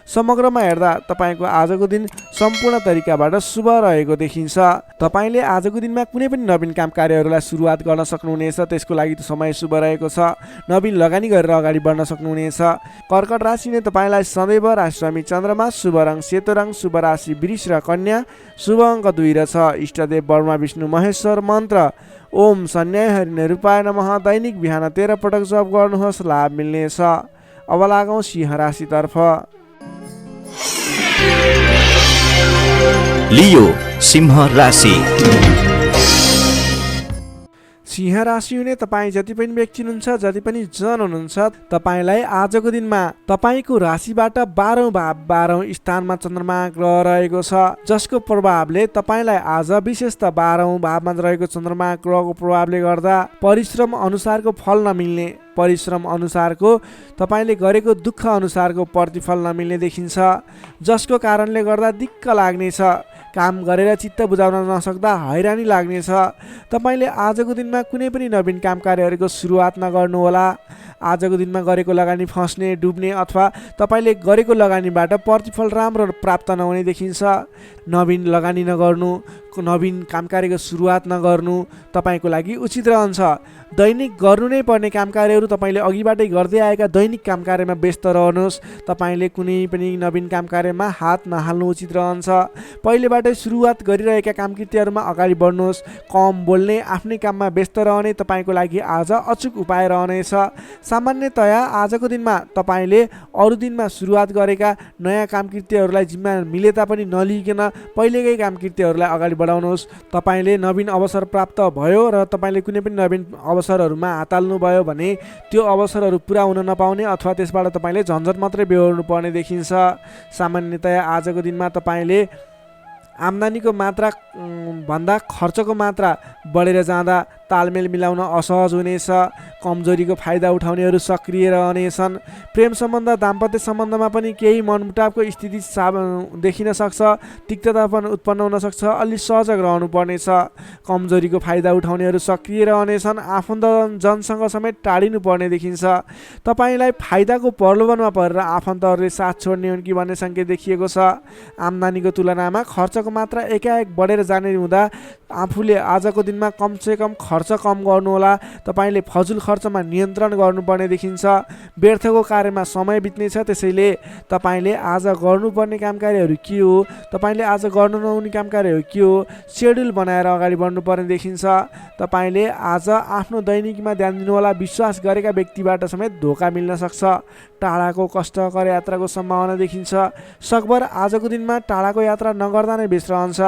समग्रमा हेर्दा तपाईँको आजको दिन सम्पूर्ण तरिकाबाट शुभ रहेको देखिन्छ। तपाईँले आजको दिनमा कुनै पनि नवीन काम कार्यहरूलाई सुरुवात गर्न सक्नुहुनेछ, त्यसको लागि समय शुभ रहेको छ। नवीन लगानी गरेर अगाडि बढ्न सक्नुहुनेछ। कर्कट राशिले तपाईँलाई सदैव राशिस्वामी चन्द्रमा, शुभ रङ सेतो रङ, शुभ राशि वृष र कन्या, शुभ अङ्क 2 र 6, इष्टदेव ब्रह्मा विष्णु महेश्वर मन्त्र ओम सन्याय हरिणे रूपाय नमः दैनिक बिहान 13 पटक जप गर्नुहोस्, लाभ मिल्नेछ। अब लागौँ सिंह राशितर्फ। लियो सिंह राशि। सिंह राशि हुने तपाईँ जति पनि व्यक्ति हुनुहुन्छ, जति पनि जन हुनुहुन्छ, तपाईँलाई आजको दिनमा तपाईँको राशिबाट 12औं भाव 12औं स्थानमा चन्द्रमा ग्रह रहेको छ, जसको प्रभावले तपाईँलाई आज विशेषतः 12औं भावमा रहेको चन्द्रमा ग्रहको प्रभावले गर्दा परिश्रम अनुसारको फल नमिल्ने, परिश्रम अनुसारको तपाईँले गरेको दुःख अनुसारको प्रतिफल नमिल्ने देखिन्छ, जसको कारणले गर्दा दिक्क लाग्नेछ। काम गरेर चित्त बुझाउन नसक्दा हैरानी लाग्नेछ। तपाईँले आजको दिनमा कुनै पनि नवीन काम कार्यहरूको सुरुवात नगर्नुहोला। आजको दिनमा गरेको लगानी फस्ने, डुब्ने अथवा तपाईँले गरेको लगानीबाट प्रतिफल राम्रो प्राप्त नहुने देखिन्छ। नवीन लगानी नगर्नु, नवीन काम कार्यको सुरुवात नगर्नु तपाईँको लागि उचित रहन्छ। दैनिक गर्नु नै पर्ने काम कार्यहरू तपाईँले अघिबाटै गर्दै आएका दैनिक काम कार्यमा व्यस्त रहनुहोस्। तपाईँले कुनै पनि नवीन काम कार्यमा हात नहाल्नु उचित रहन्छ। पहिलेबाटै सुरुवात गरिरहेका काम कृत्यहरूमा अगाडि बढ्नुहोस्। कम बोल्ने, आफ्नै काममा व्यस्त रहने तपाईँको लागि आज अचुक उपाय रहनेछ। सामान्यतया आजको दिनमा तपाईँले अरू दिनमा सुरुवात गरेका नयाँ काम कृत्यहरूलाई जिम्मा मिले तापनि नलिकन पहिलेकै काम कृत्यहरूलाई अगाडि बढाउनुहोस्। तपाईँले नवीन अवसर प्राप्त भयो र तपाईँले कुनै पनि नवीन अवसरहरूमा हात हाल्नुभयो भने त्यो अवसरहरू पुरा हुन नपाउने अथवा त्यसबाट तपाईँले झन्झट मात्रै बेहोर्नु पर्ने देखिन्छ। सामान्यतया आजको दिनमा तपाईँले आम्दानीको मात्रा भन्दा खर्चको मात्रा बढेर जाँदा तालमेल मिलाउन असहज हुनेछ। कमजोरीको फाइदा उठाउनेहरू सक्रिय रहनेछन्। प्रेम सम्बन्ध, दाम्पत्य सम्बन्धमा पनि केही मनमुटावको स्थिति देखिन सक्छ। तिक्तता पनि उत्पन्न हुन सक्छ। अलि सजग रहनुपर्नेछ। कमजोरीको फाइदा उठाउनेहरू सक्रिय रहनेछन्। आफन्तजनसँग समेत टाढिनु पर्ने देखिन्छ। तपाईँलाई फाइदाको प्रलोभनमा परेर आफन्तहरूले साथ छोड्ने हुन् कि भन्ने सङ्केत देखिएको छ। आम्दानीको तुलनामा खर्चको मात्रा एकाएक बढेर जाने हुँदा आफूले आजको दिनमा कमसेकम खर्च कम गर्नुहोला। तपाईँले फजुल खर्चमा नियन्त्रण गर्नुपर्ने देखिन्छ। व्यर्थको कार्यमा समय बित्नेछ। त्यसैले तपाईँले आज गर्नुपर्ने काम कार्यहरू के हो, तपाईँले आज गर्नु नहुने काम कार्यहरू के हो, सेड्युल बनाएर अगाडि बढ्नुपर्ने देखिन्छ। तपाईँले आज आफ्नो दैनिकीमा ध्यान दिनुहोला। विश्वास गरेका व्यक्तिबाट समेत धोका मिल्न सक्छ। टाढाको कष्टकर यात्राको सम्भावना देखिन्छ। सकभर आजको दिनमा टाढाको यात्रा नगर्दा नै बेस रहन्छ।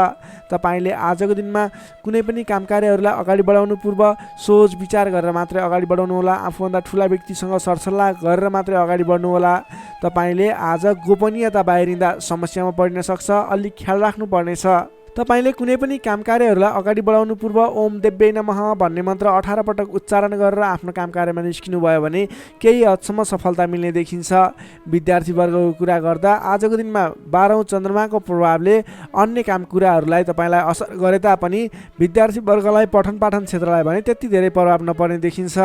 तपाईँले आजको दिनमा कुनै पनि काम कार्यहरूलाई अगाडि बढाउनु पूर्व सोच विचार गरेर मात्रै अगाडि बढाउनु होला। आफूभन्दा ठुला व्यक्तिसँग सरसल्लाह गरेर मात्रै अगाडि बढ्नु होला। तपाईँले आज गोपनीयता बाहिरिँदा समस्यामा पर्न सक्छ। अलिक ख्याल राख्नुपर्नेछ। तपाईँले कुनै पनि काम कार्यहरूलाई अगाडि बढाउनु पूर्व ओम देव्यै नमः भन्ने मन्त्र 18 पटक उच्चारण गरेर आफ्नो काम कार्यमा निस्किनु भयो भने केही हदसम्म सफलता मिल्ने देखिन्छ। विद्यार्थीवर्गको कुरा गर्दा आजको दिनमा 12औं चन्द्रमाको प्रभावले अन्य काम कुराहरूलाई तपाईँलाई असर गरे तापनि विद्यार्थीवर्गलाई पठन पाठन क्षेत्रलाई भने त्यति धेरै प्रभाव नपर्ने देखिन्छ।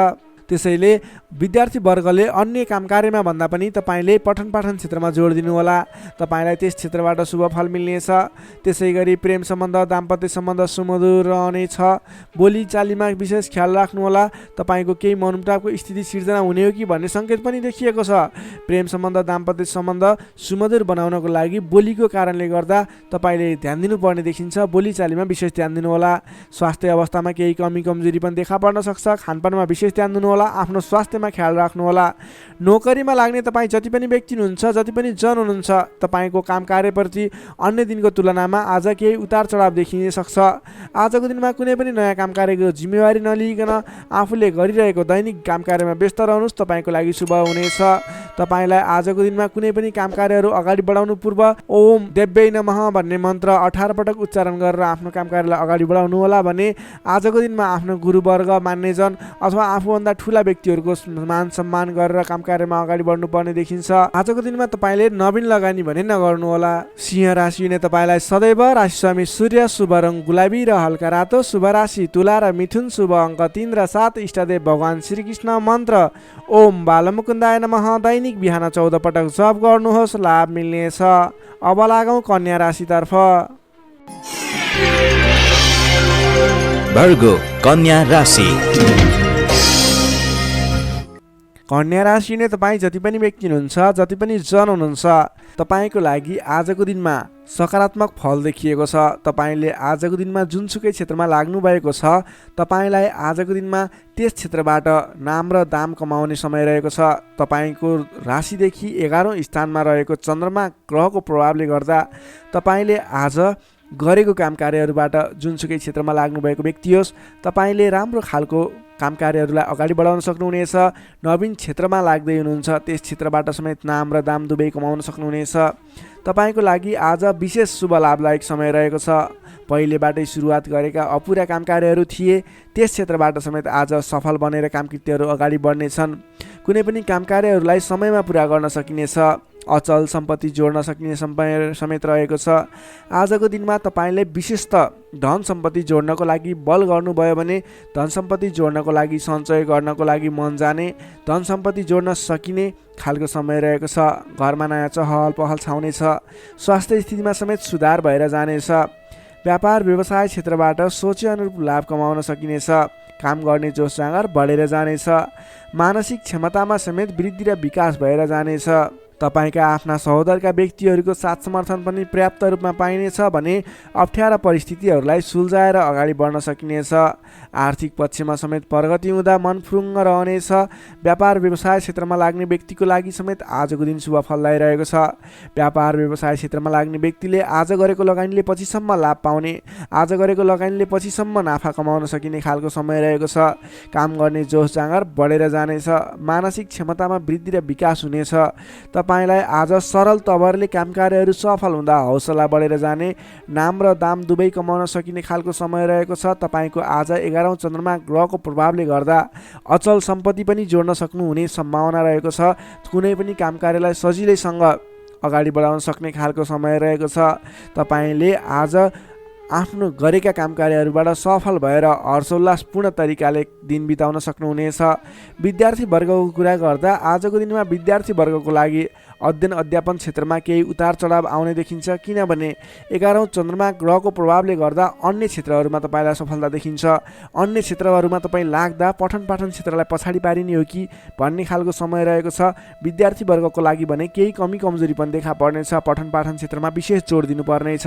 त्यसैले विद्यार्थीवर्गले अन्य काम कार्यमा भन्दा पनि तपाईँले पठन पाठन क्षेत्रमा जोड दिनुहोला। तपाईँलाई त्यस क्षेत्रबाट शुभ फल मिल्नेछ। त्यसै गरी प्रेम सम्बन्ध, दाम्पत्य सम्बन्ध सुमधुर रहनेछ। बोली चालीमा विशेष ख्याल राख्नुहोला। तपाईँको केही मनमुटावको स्थिति सिर्जना हुने हो कि भन्ने सङ्केत पनि देखिएको छ। प्रेम सम्बन्ध, दाम्पत्य सम्बन्ध सुमधुर बनाउनको लागि बोलीको कारणले गर्दा तपाईँले ध्यान दिनुपर्ने देखिन्छ। बोली चालीमा विशेष ध्यान दिनुहोला। स्वास्थ्य अवस्थामा केही कमी कमजोरी पनि देखा पर्न सक्छ। खानपानमा विशेष ध्यान दिनुहोला। आफ्नो स्वास्थ्यमा ख्याल राख्नुहोला। नोकरीमा लाग्ने तपाईँ जति पनि व्यक्ति हुनुहुन्छ, जति पनि जन हुनुहुन्छ, तपाईँको काम कार्यप्रति अन्य दिनको तुलनामा आज केही उतार चढाव देखिन सक्छ। आजको दिनमा कुनै पनि नयाँ काम कार्यको जिम्मेवारी नलिकन आफूले गरिरहेको दैनिक काम कार्यमा व्यस्त रहनुहोस्। तपाईँको लागि शुभ हुनेछ। तपाईँलाई आजको दिनमा कुनै पनि काम कार्यहरू अगाडि बढाउनु पूर्व ओम देव्यै नमः भन्ने मन्त्र 18 पटक उच्चारण गरेर आफ्नो काम कार्यलाई अगाडि बढाउनु होला भने आजको दिनमा आफ्नो गुरुवर्ग, मान्यजन अथवा आफूभन्दा ठुला व्यक्तिहरूको मान सम्मान गरेर काम कार्यमा अगाडि बढ्नुपर्ने देखिन्छ। आजको दिनमा तपाईँले नवीन लगानी भने नगर्नुहोला। सिंह राशि हुने तपाईँलाई सदैव राशिस्वामी सूर्य, शुभ रङ गुलाबी र हल्का रातो, शुभ राशि तुला र मिथुन, शुभ अङ्क 3 र 7, इष्टदेव भगवान श्रीकृष्ण, मन्त्र ओम बालमुकुन्दाय नमः। दैनिक बिहान 14 पटक जप गर्नुहोस्, लाभ मिल्नेछ। अब लागौँ कन्या राशितर्फ। भर्गो कन्या राशि। कन्या राशि नै तपाईँ जति पनि व्यक्ति हुनुहुन्छ, जति पनि जन हुनुहुन्छ, तपाईँको लागि आजको दिनमा सकारात्मक फल देखिएको छ। तपाईँले आजको दिनमा जुनसुकै क्षेत्रमा लाग्नु भएको छ, तपाईँलाई आजको दिनमा त्यस क्षेत्रबाट नाम र दाम कमाउने समय रहेको छ। तपाईँको राशिदेखि 11औं स्थानमा रहेको चन्द्रमा ग्रहको प्रभावले गर्दा तपाईँले आज गरेको काम कार्यहरूबाट जुनसुकै क्षेत्रमा लाग्नुभएको व्यक्ति होस्, तपाईँले राम्रो खालको काम कार्यहरूलाई अगाडि बढाउन सक्नुहुनेछ। नवीन क्षेत्रमा लाग्दै हुनुहुन्छ, त्यस क्षेत्रबाट समेत नाम र दाम दुवै कमाउन सक्नुहुनेछ। तपाईँको लागि आज विशेष शुभ लाभदायक समय रहेको छ। पहिलेबाटै सुरुवात गरेका अपुरा काम कार्यहरू थिए, त्यस क्षेत्रबाट समेत आज सफल बनेर काम कृत्यहरू अगाडि बढ्नेछन्। कुनै पनि काम कार्यहरूलाई समयमा पुरा गर्न सकिनेछ। अचल सम्पत्ति जोड्न सकिने समय समेत रहेको छ। आजको दिनमा तपाईँले विशेषतः धन सम्पत्ति जोड्नको लागि बल गर्नुभयो भने धन सम्पत्ति जोड्नको लागि, सञ्चय गर्नको लागि मन जाने, धन सम्पत्ति जोड्न सकिने खालको समय रहेको छ। घरमा नयाँ चहल पहल छाउनेछ। स्वास्थ्य स्थितिमा समेत सुधार भएर जानेछ। व्यापार व्यवसाय क्षेत्रबाट सोचे अनुरूप लाभ कमाउन सकिनेछ। काम गर्ने जोस जाँगर बढेर जानेछ। मानसिक क्षमतामा समेत वृद्धि र विकास भएर जानेछ। तपाईँका आफ्ना सहोदरका व्यक्तिहरूको साथ समर्थन पनि पर्याप्त रूपमा पाइनेछ भने अप्ठ्यारा परिस्थितिहरूलाई सुल्झाएर अगाडि बढ्न सकिनेछ। आर्थिक पक्षमा समेत प्रगति हुँदा मन फुरुङ्ग रहनेछ। व्यापार व्यवसाय क्षेत्रमा लाग्ने व्यक्तिको लागि समेत आजको दिन शुभ फल ल्याइरहेको छ। व्यापार व्यवसाय क्षेत्रमा लाग्ने व्यक्तिले आज गरेको लगानीले पछिसम्म लाभ पाउने, आज गरेको लगानीले पछिसम्म नाफा कमाउन सकिने खालको समय रहेको छ। काम गर्ने जोस जाँगर बढेर जानेछ। मानसिक क्षमतामा वृद्धि र विकास हुनेछ। तपाईँलाई आज सरल तवरले काम कार्यहरू सफल हुँदा हौसला बढेर जाने, नाम र दाम दुवै कमाउन सकिने खालको समय रहेको छ। तपाईँको आज 11औं चन्द्रमा ग्रहको प्रभावले गर्दा अचल सम्पत्ति पनि जोड्न सक्नुहुने सम्भावना रहेको छ। कुनै पनि काम कार्यलाई सजिलैसँग अगाडि बढाउन सक्ने खालको समय रहेको छ। तपाईँले आज आफ्नो गरेका काम कार्यहरूबाट सफल भएर हर्षोल्लासपूर्ण तरिकाले दिन बिताउन सक्नुहुनेछ। विद्यार्थी वर्गको कुरा गर्दा आजको दिनमा विद्यार्थी वर्गको लागि अध्ययन अध्यापन क्षेत्रमा केही उतार चढाव आउने देखिन्छ, किनभने 11औं चन्द्रमा ग्रहको प्रभावले गर्दा अन्य क्षेत्रहरूमा तपाईँलाई सफलता देखिन्छ। अन्य क्षेत्रहरूमा तपाईँ लाग्दा पठन पाठन क्षेत्रलाई पछाडि पारिने हो कि भन्ने खालको समय रहेको छ। विद्यार्थी वर्गको लागि भने केही कमी कमजोरी पनि देखा पर्नेछ। पठन पाठन क्षेत्रमा विशेष जोड दिनुपर्नेछ।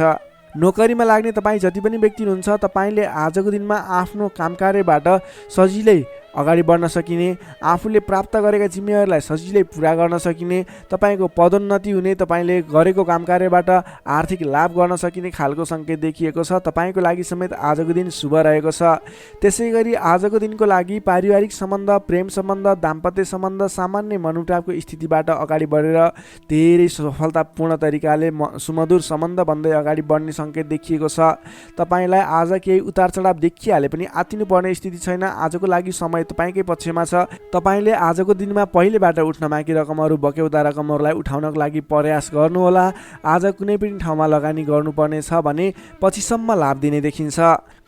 नोकरीमा लाग्ने तपाईँ जति पनि व्यक्ति हुनुहुन्छ, तपाईँले आजको दिनमा आफ्नो काम कार्यबाट सजिलै अगाडि बढ्न सकिने, आफूले प्राप्त गरेका जिम्मेवारीलाई सजिलै पुरा गर्न सकिने, तपाईँको पदोन्नति हुने, तपाईँले गरेको काम कार्यबाट आर्थिक लाभ गर्न सकिने खालको सङ्केत देखिएको छ। तपाईँको लागि समेत आजको दिन शुभ रहेको छ। त्यसै गरी आजको दिनको लागि पारिवारिक सम्बन्ध, प्रेम सम्बन्ध, दाम्पत्य सम्बन्ध सामान्य मनमुटावको स्थितिबाट अगाडि बढेर धेरै सफलतापूर्ण तरिकाले सुमधुर सम्बन्ध बन्दै अगाडि बढ्ने सङ्केत देखिएको छ। तपाईँलाई आज केही उतार चढाव देखिहाले पनि आत्तिनुपर्ने स्थिति छैन। आजको लागि समय तपाईँकै पक्षमा छ। तपाईँले आजको दिनमा पहिलेबाट उठ्न बाँकी रकमहरू, बक्यौता रकमहरूलाई उठाउनको लागि प्रयास गर्नुहोला। आज कुनै पनि ठाउँमा लगानी गर्नुपर्ने छ भने पछिसम्म लाभ दिने देखिन्छ।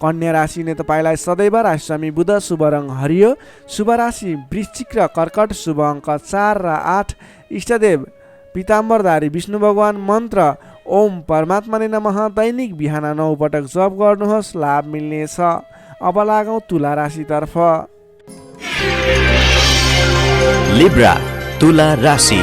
कन्या राशिले तपाईँलाई सदैव राशिस्वामी बुध, शुभ रङ हरियो, शुभ राशि वृश्चिक र कर्कट, शुभ अङ्क 4 र 8, इष्टदेव पीताम्बरधारी विष्णु भगवान, मन्त्र ओम परमात्मने नमः, दैनिक बिहान 9 पटक जप गर्नुहोस्, लाभ मिल्नेछ। अब लागौँ तुला राशितर्फ। लिब्रा तुला राशि।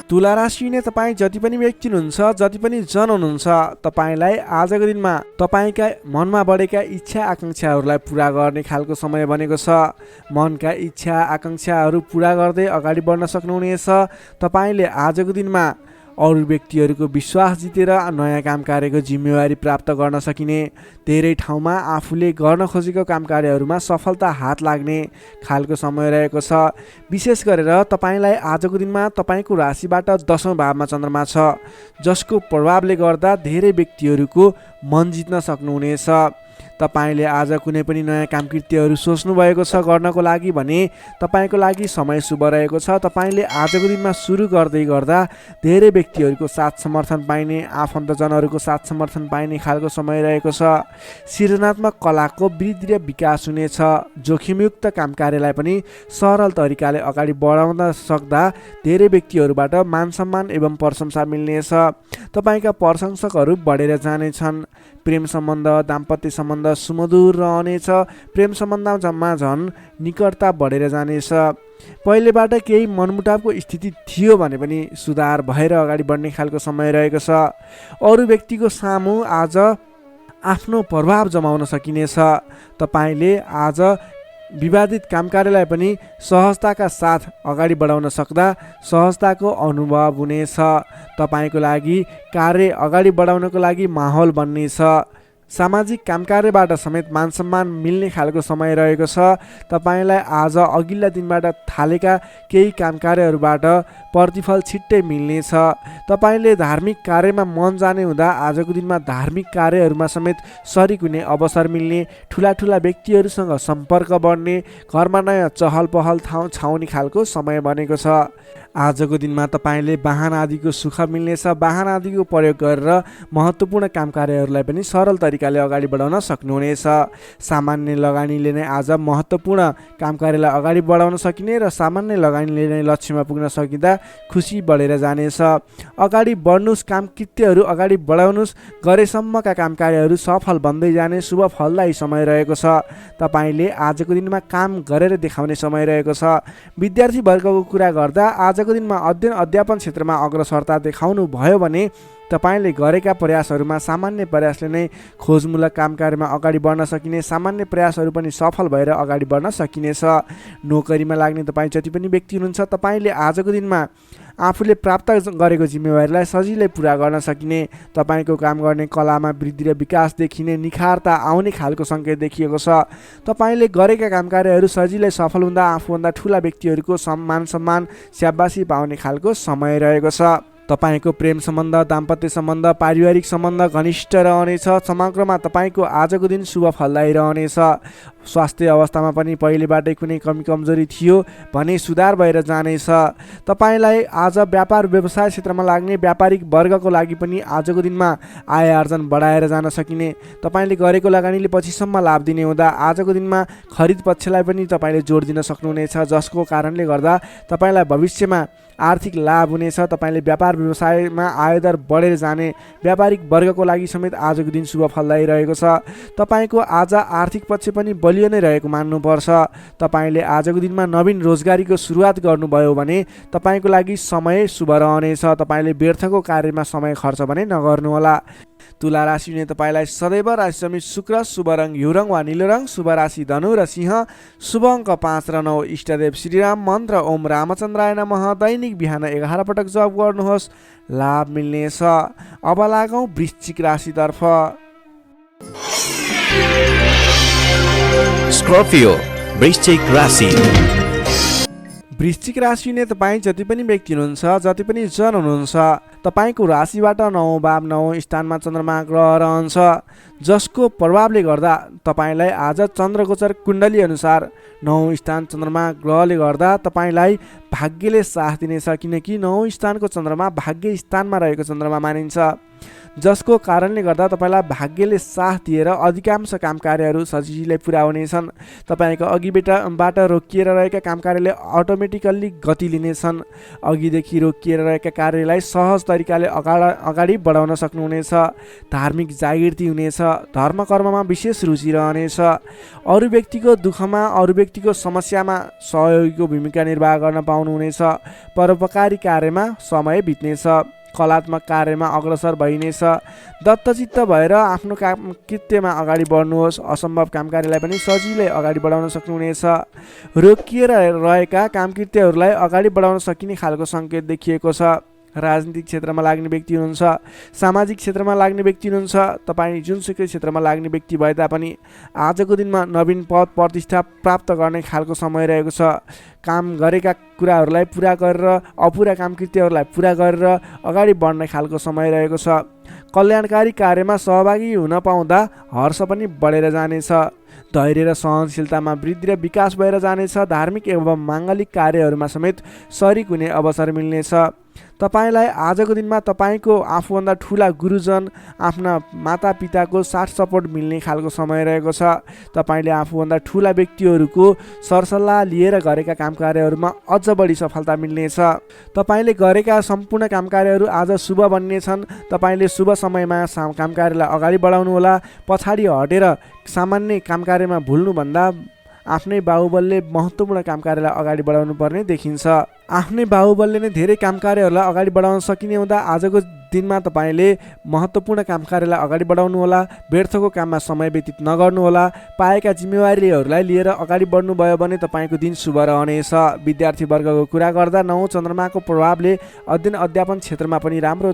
तुला राशि नै तपाईँ जति पनि व्यक्ति हुनुहुन्छ, जति पनि जन हुनुहुन्छ, तपाईँलाई आजको दिनमा तपाईँका मनमा बढेका इच्छा आकाङ्क्षाहरूलाई पुरा गर्ने खालको समय बनेको छ। मनका इच्छा आकाङ्क्षाहरू पुरा गर्दै अगाडि बढ्न सक्नुहुनेछ। तपाईँले आजको दिनमा अरू व्यक्तिहरूको विश्वास जितेर नयाँ काम कार्यको जिम्मेवारी प्राप्त गर्न सकिने, धेरै ठाउँमा आफूले गर्न खोजेको काम कार्यहरूमा सफलता हात लाग्ने खालको समय रहेको छ। विशेष गरेर तपाईँलाई आजको दिनमा तपाईँको राशिबाट 10औं भावमा चन्द्रमा छ, जसको प्रभावले गर्दा धेरै व्यक्तिहरूको मन जित्न सक्नुहुनेछ। तपाईँले आज कुनै पनि नयाँ काम कृत्यहरू सोच्नु भएको छ गर्नको लागि भने तपाईँको लागि समय शुभ रहेको छ। तपाईँले आजको दिनमा सुरु गर्दै गर्दा धेरै व्यक्तिहरूको साथ समर्थन पाइने, आफन्तजनहरूको साथ समर्थन पाइने खालको समय रहेको छ। सृजनात्मक कलाको वृद्धि र विकास हुनेछ। जोखिमयुक्त काम कार्यलाई पनि सरल तरिकाले अगाडि बढाउन सक्दा धेरै व्यक्तिहरूबाट मान सम्मान एवं प्रशंसा मिल्नेछ। तपाईँका प्रशंसकहरू बढेर जानेछन्। प्रेम सम्बन्ध, दाम्पत्य सम्बन्ध सुमधुर रहनेछ। प्रेम सम्बन्धमा झन् निकटता बढेर जानेछ। पहिलेबाट केही मनमुटावको स्थिति थियो भने पनि सुधार भएर अगाडि बढ्ने खालको समय रहेको छ। अरू व्यक्तिको सामु आज आफ्नो प्रभाव जमाउन सकिनेछ। तपाईँले आज विवादित काम कार्यलाई पनि सहजताका साथ अगाडि बढाउन सक्दा सहजताको अनुभव हुनेछ। तपाईँको लागि कार्य अगाडि बढाउनको लागि माहौल बन्नेछ। सामाजिक काम कार्यबाट समेत मान सम्मान मिल्ने खालको समय रहेको छ। तपाईँलाई आज अघिल्ला दिनबाट थालेका केही काम कार्यहरूबाट प्रतिफल छिट्टै मिल्नेछ। तपाईँले धार्मिक कार्यमा मन जाने हुँदा आजको दिनमा धार्मिक कार्यहरूमा समेत सरिक हुने अवसर मिल्ने, ठुला ठुला व्यक्तिहरूसँग सम्पर्क बढ्ने, घरमा नयाँ चहल पहल छाउने खालको समय बनेको छ। आजको दिनमा तपाईँले वाहन आदिको सुख मिल्नेछ। वाहन आदिको प्रयोग गरेर महत्त्वपूर्ण काम कार्यहरूलाई पनि सरल तरिकाले अगाडि बढाउन सक्नुहुनेछ। सामान्य लगानीले नै आज महत्त्वपूर्ण काम कार्यलाई अगाडि बढाउन सकिने र सामान्य लगानीले नै लक्ष्यमा पुग्न सकिँदा खुसी बढेर जानेछ। अगाडि बढ्नुहोस्, काम कृत्यहरू अगाडि बढाउनुहोस्, गरेसम्मका काम कार्यहरू सफल बन्दै जाने शुभ फलदायी समय रहेको छ। तपाईँले आजको दिनमा काम गरेर देखाउने समय रहेको छ। विद्यार्थी वर्गको कुरा गर्दा आजको दिनमा अध्ययन अध्यापन क्षेत्रमा अग्रसरता देखाउनु भयो भने तपाईँले गरेका प्रयासहरूमा सामान्य प्रयासले नै खोजमूलक काम कार्यमा अगाडि बढ्न सकिने, सामान्य प्रयासहरू पनि सफल भएर अगाडि बढ्न सकिनेछ। नोकरीमा लाग्ने तपाईँ जति पनि व्यक्ति हुनुहुन्छ, तपाईँले आजको दिनमा आफूले प्राप्त गरेको जिम्मेवारीलाई सजिलै पुरा गर्न सकिने, तपाईँको काम गर्ने कलामा वृद्धि र विकास देखिने, निखारता आउने खालको सङ्केत देखिएको छ। तपाईँले गरेका काम कार्यहरू सजिलै सफल हुँदा आफूभन्दा ठुला व्यक्तिहरूको सम्मान स्याबासी पाउने खालको समय रहेको छ। तपाईँको प्रेम सम्बन्ध, दाम्पत्य सम्बन्ध, पारिवारिक सम्बन्ध घनिष्ठ रहनेछ। समग्रमा तपाईँको आजको दिन शुभ फलदायी रहनेछ। स्वास्थ्य अवस्थामा पनि पहिलेबाटै कुनै कमी कमजोरी थियो भने सुधार भएर जानेछ। तपाईँलाई आज व्यापार व्यवसाय क्षेत्रमा लाग्ने व्यापारिक वर्गको लागि पनि आजको दिनमा आय आर्जन बढाएर जान सकिने, तपाईँले गरेको लगानीले पछिसम्म लाभ दिने हुँदा आजको दिनमा खरिद पक्षलाई पनि तपाईँले जोड दिन सक्नुहुनेछ, जसको कारणले गर्दा तपाईँलाई भविष्यमा आर्थिक लाभ हुनेछ। तपाईँले व्यापार व्यवसायमा आयदर बढेर जाने व्यापारिक वर्गको लागि समेत आजको दिन शुभ फलदायी रहेको छ। तपाईँको आज आर्थिक पक्ष पनि बलियो नै रहेको मान्नुपर्छ। तपाईँले आजको दिनमा नवीन रोजगारीको सुरुवात गर्नुभयो भने तपाईँको लागि समय शुभ रहनेछ। तपाईँले व्यर्थको कार्यमा समय खर्च भने नगर्नुहोला। तुला राशिले तपाईँलाई सदैव राशि समित शुक्र, शुभ रङ हिउँ वा नीलो रङ, शुभ राशि धनु र सिंह, शुभ अङ्क 5 र 9, इष्टदेव श्रीराम, मन्त्र ओम रामचन्द्राय नमः। दैनिक बिहान 11 पटक जप गर्नुहोस्, लाभ मिल्नेछ। अब लागौँ वृश्चिक राशितर्फ। स्कर्पियो वृश्चिक राशि। वृश्चिक राशि नै तपाईँ जति पनि व्यक्ति हुनुहुन्छ, जति पनि जन हुनुहुन्छ, तपाईँको राशिबाट 9 भाव 9 स्थानमा चन्द्रमा ग्रह रहन्छ, जसको प्रभावले गर्दा तपाईँलाई आज चन्द्रगोचर कुण्डली अनुसार 9 स्थान चन्द्रमा ग्रहले गर्दा तपाईँलाई भाग्यले साथ दिनेछ। किनकि 9 स्थानको चन्द्रमा भाग्य स्थानमा रहेको चन्द्रमा मानिन्छ, जसको कारणले गर्दा तपाईँलाई भाग्यले साथ दिएर अधिकांश काम कार्यहरू सजिलै पुरा हुनेछन्। तपाईँको अघिबाट रोकिएर रहेका काम कार्यले अटोमेटिकल्ली गति लिनेछन्। अघिदेखि रोकिएर रहेका कार्यलाई सहज तरिकाले अगाडि बढाउन सक्नुहुनेछ। धार्मिक जागृति हुनेछ। धर्म कर्ममा विशेष रुचि रहनेछ। अरू व्यक्तिको दुःखमा, अरू व्यक्तिको समस्यामा सहयोगीको भूमिका निर्वाह गर्न पाउनुहुनेछ। परोपकारी कार्यमा समय बित्नेछ। कलात्मक कार्यमा अग्रसर भइनेछ। दत्तचित्त भएर आफ्नो काम कृत्यमा अगाडि बढ्नुहोस्। असम्भव काम कार्यलाई पनि सजिलै अगाडि बढाउन सक्नुहुनेछ। रोकिएर रहेका काम कृत्यहरूलाई अगाडि बढाउन सकिने खालको सङ्केत देखिएको छ। राजनीतिक क्षेत्रमा लाग्ने व्यक्ति हुनुहुन्छ, सामाजिक क्षेत्रमा लाग्ने व्यक्ति हुनुहुन्छ, तपाईँ जुनसुकै क्षेत्रमा लाग्ने व्यक्ति भए तापनि आजको दिनमा नवीन पद प्रतिष्ठा प्राप्त गर्ने खालको समय रहेको छ। काम गरेका कुराहरूलाई पुरा गरेर अपुरा काम कृत्यहरूलाई पुरा गरेर अगाडि बढ्ने खालको समय रहेको छ। कल्याणकारी कार्यमा सहभागी हुन पाउँदा हर्ष पनि बढेर जानेछ। धैर्य र सहनशीलतामा वृद्धि र विकास भएर जानेछ। धार्मिक एवं माङ्गलिक कार्यहरूमा समेत सरिक हुने अवसर मिल्नेछ। तपाईँलाई आजको दिनमा तपाईँको आफूभन्दा ठुला गुरुजन, आफ्ना मातापिताको साथ सपोर्ट मिल्ने खालको समय रहेको छ। तपाईँले आफूभन्दा ठुला व्यक्तिहरूको सरसल्लाह लिएर गरेका काम कार्यहरूमा अझ बढी सफलता मिल्नेछ। तपाईँले गरेका सम्पूर्ण काम कार्यहरू आज शुभ बन्नेछन्। तपाईँले शुभ समयमा काम कार्यलाई अगाडि बढाउनुहोला। पछाडि हटेर सामान्य काम कार्यमा भुल्नुभन्दा आफ्नै बाहुबलले महत्त्वपूर्ण काम कार्यलाई अगाडि बढाउनु पर्ने देखिन्छ। आफ्नै बाहुबलले नै धेरै काम कार्यहरूलाई अगाडि बढाउन सकिने हुँदा आजको दिनमा तपाईँले महत्त्वपूर्ण काम कार्यलाई अगाडि बढाउनुहोला। व्यर्थको काममा समय व्यतीत नगर्नुहोला। पाएका जिम्मेवारीहरूलाई लिएर अगाडि बढ्नुभयो भने तपाईँको दिन शुभ रहनेछ। विद्यार्थी वर्गको कुरा गर्दा 9 चन्द्रमाको प्रभावले अध्ययन अध्यापन क्षेत्रमा पनि राम्रो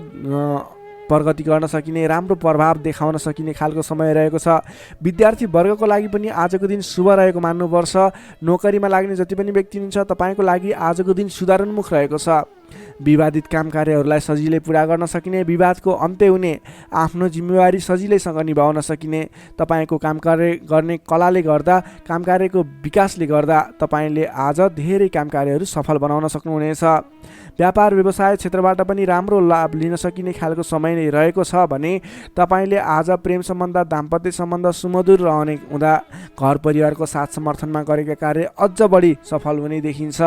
प्रगति गर्न सकिने, राम्रो प्रभाव देखाउन सकिने खालको समय रहेको छ। विद्यार्थी वर्गको लागि पनि आजको दिन शुभ रहेको मान्नुपर्छ। नोकरीमा लाग्ने जति पनि व्यक्ति हुनुहुन्छ तपाईँको लागि आजको दिन सुधारोन्मुख रहेको छ। विवादित काम कार्यहरूलाई सजिलै पुरा गर्न सकिने, विवादको अन्त्य हुने, आफ्नो जिम्मेवारी सजिलैसँग निभाउन सकिने, तपाईँको काम कार्य गर्ने कलाले गर्दा, काम कार्यको विकासले गर्दा तपाईँले आज धेरै काम कार्यहरू सफल बनाउन सक्नुहुनेछ। व्यापार व्यवसाय क्षेत्रबाट पनि राम्रो लाभ लिन सकिने खालको समय नै रहेको छ भने तपाईँले आज प्रेम सम्बन्ध दाम्पत्य सम्बन्ध सुमधुर रहने हुँदा घर परिवारको साथ समर्थनमा गरेका कार्य अझ बढी सफल हुने देखिन्छ।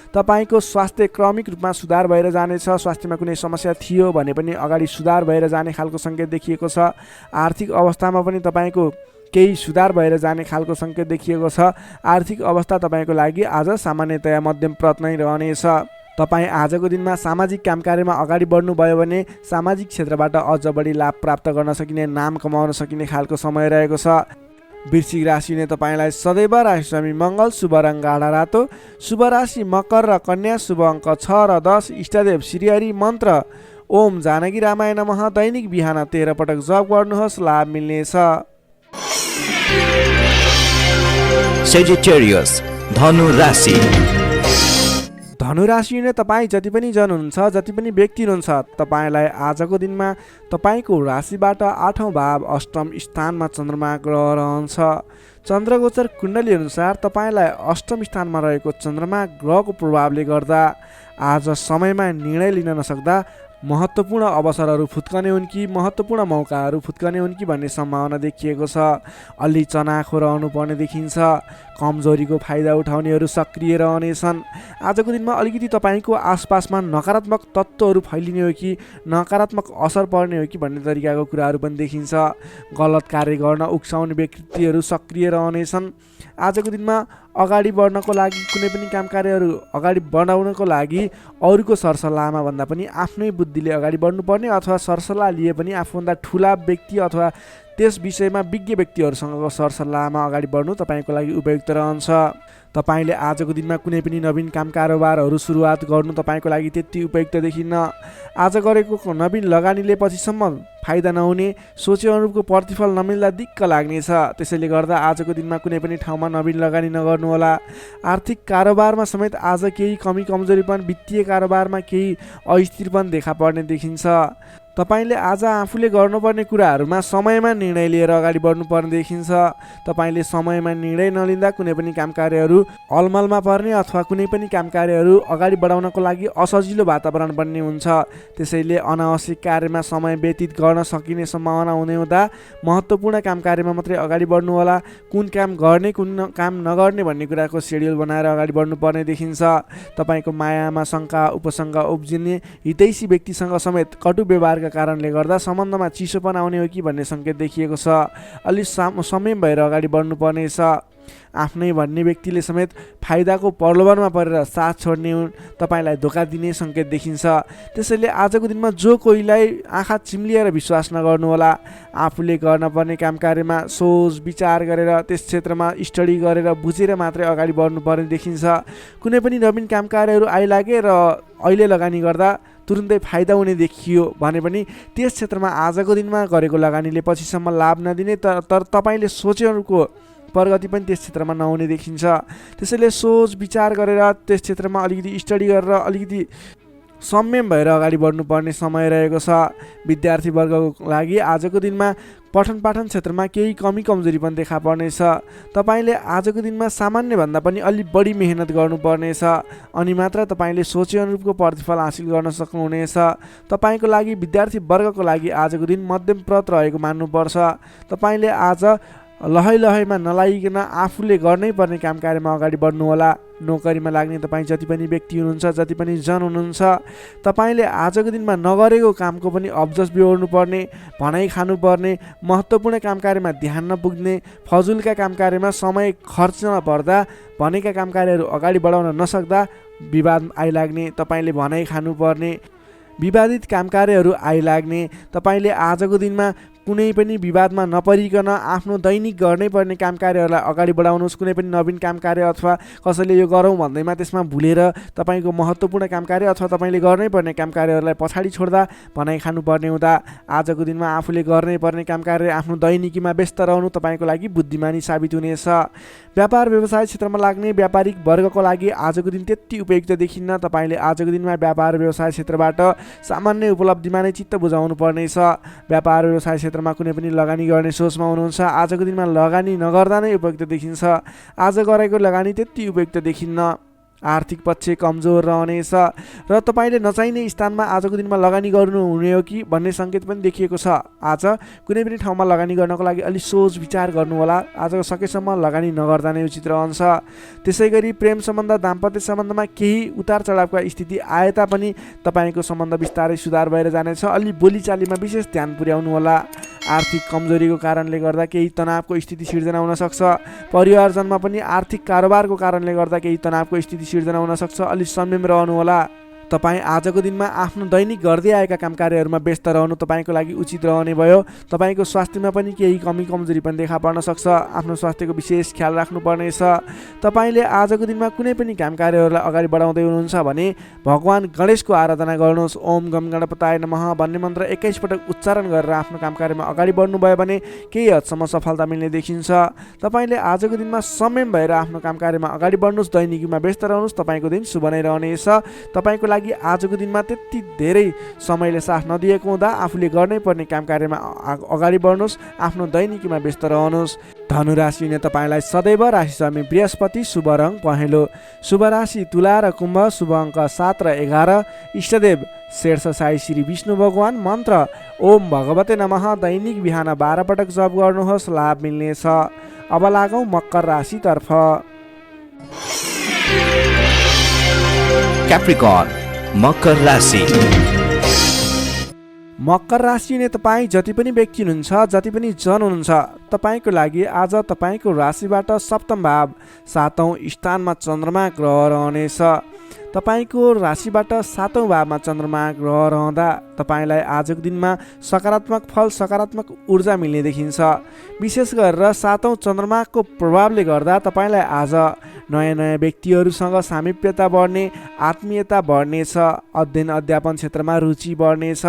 तपाईँको स्वास्थ्य क्रमिक रूपमा सुधार भएर जानेछ। स्वास्थ्यमा कुनै समस्या थियो भने पनि अगाडि सुधार भएर जाने खालको सङ्केत देखिएको छ। आर्थिक अवस्थामा पनि तपाईँको केही सुधार भएर जाने खालको सङ्केत देखिएको छ। आर्थिक अवस्था तपाईँको लागि आज सामान्यतया मध्यम प्रत नै रहनेछ। तपाईँ आजको दिनमा सामाजिक काम कार्यमा अगाडि बढ्नुभयो भने सामाजिक क्षेत्रबाट अझ बढी लाभ प्राप्त गर्न सकिने, नाम कमाउन सकिने खालको समय रहेको छ। वृश्चिक राशिले तपाईँलाई सदैव राशिस्वामी मङ्गल, शुभ रङ गाढा रातो, शुभ राशि मकर र कन्या, शुभ अङ्क 6 र 10, इष्टदेव श्रीहरि, मन्त्र ओम जानकी रामाय नमः। दैनिक बिहान 13 पटक जप गर्नुहोस्, लाभ मिल्नेछ। सेजिटेरियस धनु राशि। धनुराशि नै तपाईँ जति पनि जन हुनुहुन्छ, जति पनि व्यक्ति हुनुहुन्छ, तपाईँलाई आजको दिनमा तपाईँको राशिबाट 8औँ भाव अष्टम स्थानमा चन्द्रमा ग्रह रहन्छ। चन्द्रगोचर कुण्डली अनुसार तपाईँलाई अष्टम स्थानमा रहेको चन्द्रमा ग्रहको प्रभावले गर्दा आज समयमा निर्णय लिन नसक्दा महत्त्वपूर्ण अवसरहरू फुत्कने हुन् कि महत्त्वपूर्ण मौकाहरू फुत्कने हुन् कि भन्ने सम्भावना देखिएको छ। अलि चनाखो रहनुपर्ने देखिन्छ। कमजोरीको फाइदा उठाउनेहरू सक्रिय रहनेछन्। आजको दिनमा अलिकति तपाईँको आसपासमा नकारात्मक तत्त्वहरू फैलिने हो कि नकारात्मक असर पर्ने हो कि भन्ने तरिकाको कुराहरू पनि देखिन्छ। गलत कार्य गर्न उक्साउने व्यक्तिहरू सक्रिय रहनेछन्। आजको दिनमा अगाडि बढ्नको लागि कुनै पनि काम कार्यहरू अगाडि बढाउनको लागि अरूको सरसल्लाहमा भन्दा पनि आफ्नै बुद्धिले अगाडि बढ्नुपर्ने, अथवा सरसल्लाह लिए पनि आफूभन्दा ठुला व्यक्ति अथवा त्यस विषयमा विज्ञ व्यक्तिहरूसँगको सरसल्लाहमा अगाडि बढ्नु तपाईँको लागि उपयुक्त रहन्छ। तपाईँले आजको दिनमा कुनै पनि नवीन काम कारोबारहरू सुरुवात गर्नु तपाईँको लागि त्यति उपयुक्त देखिन्न। आज गरेको नवीन लगानीले पछिसम्म फाइदा नहुने, सोचे अनुरूपको प्रतिफल नमिल्दा दिक्क लाग्नेछ। त्यसैले गर्दा आजको दिनमा कुनै पनि ठाउँमा नवीन लगानी नगर्नुहोला। आर्थिक कारोबारमा समेत आज केही कमी कमजोरीपन, वित्तीय कारोबारमा केही अस्थिरपन देखा पर्ने देखिन्छ। तपाईँले आज आफूले गर्नुपर्ने कुराहरूमा समयमा निर्णय लिएर अगाडि बढ्नुपर्ने देखिन्छ। तपाईँले समयमा निर्णय नलिँदा कुनै पनि काम कार्यहरू अलमलमा पर्ने अथवा कुनै पनि काम कार्यहरू अगाडि बढाउनको लागि असजिलो वातावरण बन्ने हुन्छ। त्यसैले अनावश्यक कार्यमा समय व्यतीत गर्न सकिने सम्भावना हुने हुँदा महत्त्वपूर्ण काम कार्यमा मात्रै अगाडि बढ्नुहोला। कुन काम गर्ने कुन काम नगर्ने भन्ने कुराको सेड्युल बनाएर अगाडि बढ्नुपर्ने देखिन्छ। तपाईँको मायामा शङ्का उपशङ्का उब्जिने, हितैषी व्यक्तिसँग समेत कटु व्यवहार कारणले गर्दा सम्बन्धमा चिसोपन आउने हो कि भन्ने सङ्केत देखिएको छ। अलि संयम भएर अगाडि बढ्नुपर्नेछ। आफ्नै भन्ने व्यक्तिले समेत फाइदाको प्रलोभनमा परेर साथ छोड्ने हुन्, तपाईँलाई धोका दिने सङ्केत देखिन्छ। त्यसैले आजको दिनमा जो कोहीलाई आँखा चिम्लिएर विश्वास नगर्नुहोला। आफूले गर्नुपर्ने काम कार्यमा सोच विचार गरेर त्यस क्षेत्रमा स्टडी गरेर बुझेर मात्रै अगाडि बढ्नुपर्ने देखिन्छ। कुनै पनि नवीन काम कार्यहरू आइलागे र अहिले लगानी गर्दा तुरुन्तै फाइदा हुने देखियो भने पनि त्यस क्षेत्रमा आजको दिनमा गरेको लगानीले पछिसम्म लाभ नदिने, तर तपाईँले सोचेअनुको प्रगति पनि त्यस क्षेत्रमा नहुने देखिन्छ। त्यसैले सोच विचार गरेर त्यस क्षेत्रमा अलिकति स्टडी गरेर अलिकति संयम भएर अगाडि बढ्नुपर्ने समय रहेको छ। विद्यार्थी वर्गको लागि आजको दिनमा पठन पाठन क्षेत्रमा केही कमी कमजोरी पनि देखा पर्नेछ। तपाईँले आजको दिनमा सामान्यभन्दा पनि अलि बढी मेहनत गर्नुपर्नेछ, अनि मात्र तपाईँले सोचे अनुरूपको प्रतिफल हासिल गर्न सक्नुहुनेछ। तपाईँको लागि विद्यार्थी वर्गको लागि आजको दिन मध्यम प्रत रहेको मान्नुपर्छ। तपाईँले आज लहैमा नलागिकन आफूले गर्नै पर्ने काम कार्यमा अगाडि बढ्नुहोला। नोकरीमा लाग्ने तपाईँ जति पनि व्यक्ति हुनुहुन्छ, जति पनि जन हुनुहुन्छ, तपाईँले आजको दिनमा नगरेको कामको पनि अब्जस बिहोर्नुपर्ने, भनाइ खानुपर्ने, महत्त्वपूर्ण काम कार्यमा ध्यान नपुग्ने, फजुलका काम कार्यमा समय खर्च नपर्दा भनेका काम कार्यहरू अगाडि बढाउन नसक्दा विवाद आइलाग्ने, तपाईँले भनाइ खानुपर्ने, विवादित काम कार्यहरू आइलाग्ने। तपाईँले आजको दिनमा कुनै पनि विवादमा नपरिकन आफ्नो दैनिक गर्नै पर्ने काम कार्यहरूलाई अगाडि बढाउनुहोस्। कुनै पनि नवीन काम कार्य अथवा कसैले यो गरौँ भन्दैमा त्यसमा भुलेर तपाईँको महत्त्वपूर्ण काम कार्य अथवा तपाईँले गर्नै पर्ने काम कार्यहरूलाई पछाडि छोड्दा भनाइ खानुपर्ने हुँदा आजको दिनमा आफूले गर्नै पर्ने काम कार्य आफ्नो दैनिकीमा व्यस्त रहनु तपाईँको लागि बुद्धिमानी साबित हुनेछ। व्यापार व्यवसाय क्षेत्रमा लाग्ने व्यापारिक वर्गको लागि आजको दिन त्यति उपयुक्त देखिन्न। तपाईँले आजको दिनमा व्यापार व्यवसाय क्षेत्रबाट सामान्य उपलब्धिमा नै चित्त बुझाउनु पर्नेछ। व्यापार व्यवसाय क्षेत्रमा कुनै पनि लगानी गर्ने सोचमा हुनुहुन्छ, आजको दिनमा लगानी नगर्दा नै उपयुक्त देखिन्छ। आज गरेको लगानी त्यति उपयुक्त देखिन्न। आर्थिक पक्ष कमजोर रहनेछ र तपाईँले नचाहिने स्थानमा आजको दिनमा लगानी गर्नुहुने हो कि भन्ने सङ्केत पनि देखिएको छ। आज कुनै पनि ठाउँमा लगानी गर्नको लागि अलि सोच विचार गर्नुहोला। आज सकेसम्म लगानी नगर्दा नै उचित रहन्छ। त्यसै गरी प्रेम सम्बन्ध दाम्पत्य सम्बन्धमा केही उतार चढावका स्थिति आए तापनि तपाईँको सम्बन्ध बिस्तारै सुधार भएर जानेछ। अलि बोलीचालीमा विशेष ध्यान पुर्याउनु होला। आर्थिक कमजोरीको कारणले गर्दा केही तनावको स्थिति सिर्जना हुन सक्छ। परिवारजनमा पनि आर्थिक कारोबारको कारणले गर्दा केही तनावको स्थिति सिर्जना हुन सक्छ। अलि संयम रहनुहोला। तपाईँ आजको दिनमा आफ्नो दैनिक गर्दै आएका काम कार्यहरूमा व्यस्त रहनु तपाईँको लागि उचित रहने भयो। तपाईँको स्वास्थ्यमा पनि केही कमी कमजोरी पनि देखा पर्न सक्छ। आफ्नो स्वास्थ्यको विशेष ख्याल राख्नुपर्नेछ। तपाईँले आजको दिनमा कुनै पनि काम कार्यहरूलाई अगाडि बढाउँदै हुनुहुन्छ भने भगवान गणेशको आराधना गर्नुहोस्। ओम गम गणपताय नमः भन्ने मन्त्र 21 पटक उच्चारण गरेर आफ्नो काम कार्यमा अगाडि बढ्नुभयो भने केही हदसम्म सफलता मिल्ने देखिन्छ। तपाईँले आजको दिनमा संयम भएर आफ्नो काम कार्यमा अगाडि बढ्नुहोस्। दैनिकीमा व्यस्त रहनुहोस्। तपाईँको दिन शुभ नै रहनेछ। तपाईँको लागि आजको दिनमा त्यति धेरै समयले साथ नदिएको हुँदा आफूले गर्नै पर्ने काम कार्यमा अगाडि बढ्नुहोस्। आफ्नो दैनिकीमा व्यस्त रहनुहोस्। धनु राशिले तपाईँलाई सदैव राशि स्वामी बृहस्पति, शुभ रङ पहेँलो, शुभ राशि तुला र कुम्भ, शुभ अङ्क 7 र 11, इष्टदेव शेर्ष साई श्री विष्णु भगवान, मन्त्र ओम भगवते नमः दैनिक बिहान 12 पटक जप गर्नुहोस्। लाभ मिल्नेछ। अब लागौँ मकर राशितर्फ। क्याप्रिकर्न मकर राशि। मकर राशिले तपाईँ जति पनि व्यक्ति हुनुहुन्छ, जति पनि जन हुनुहुन्छ, तपाईँको लागि आज तपाईँको राशिबाट सप्तम भाव 7औं स्थानमा चन्द्रमा ग्रह रहनेछ। तपाईँको राशिबाट 7औं भावमा चन्द्रमा ग्रह रहँदा तपाईँलाई आजको दिनमा सकारात्मक फल, सकारात्मक ऊर्जा मिल्ने देखिन्छ। विशेष गरेर 7औं चन्द्रमाको प्रभावले गर्दा तपाईँलाई आज नयाँ नयाँ व्यक्तिहरूसँग सामिप्यता बढ्ने, आत्मीयता बढ्नेछ। अध्ययन अध्यापन क्षेत्रमा रुचि बढ्नेछ।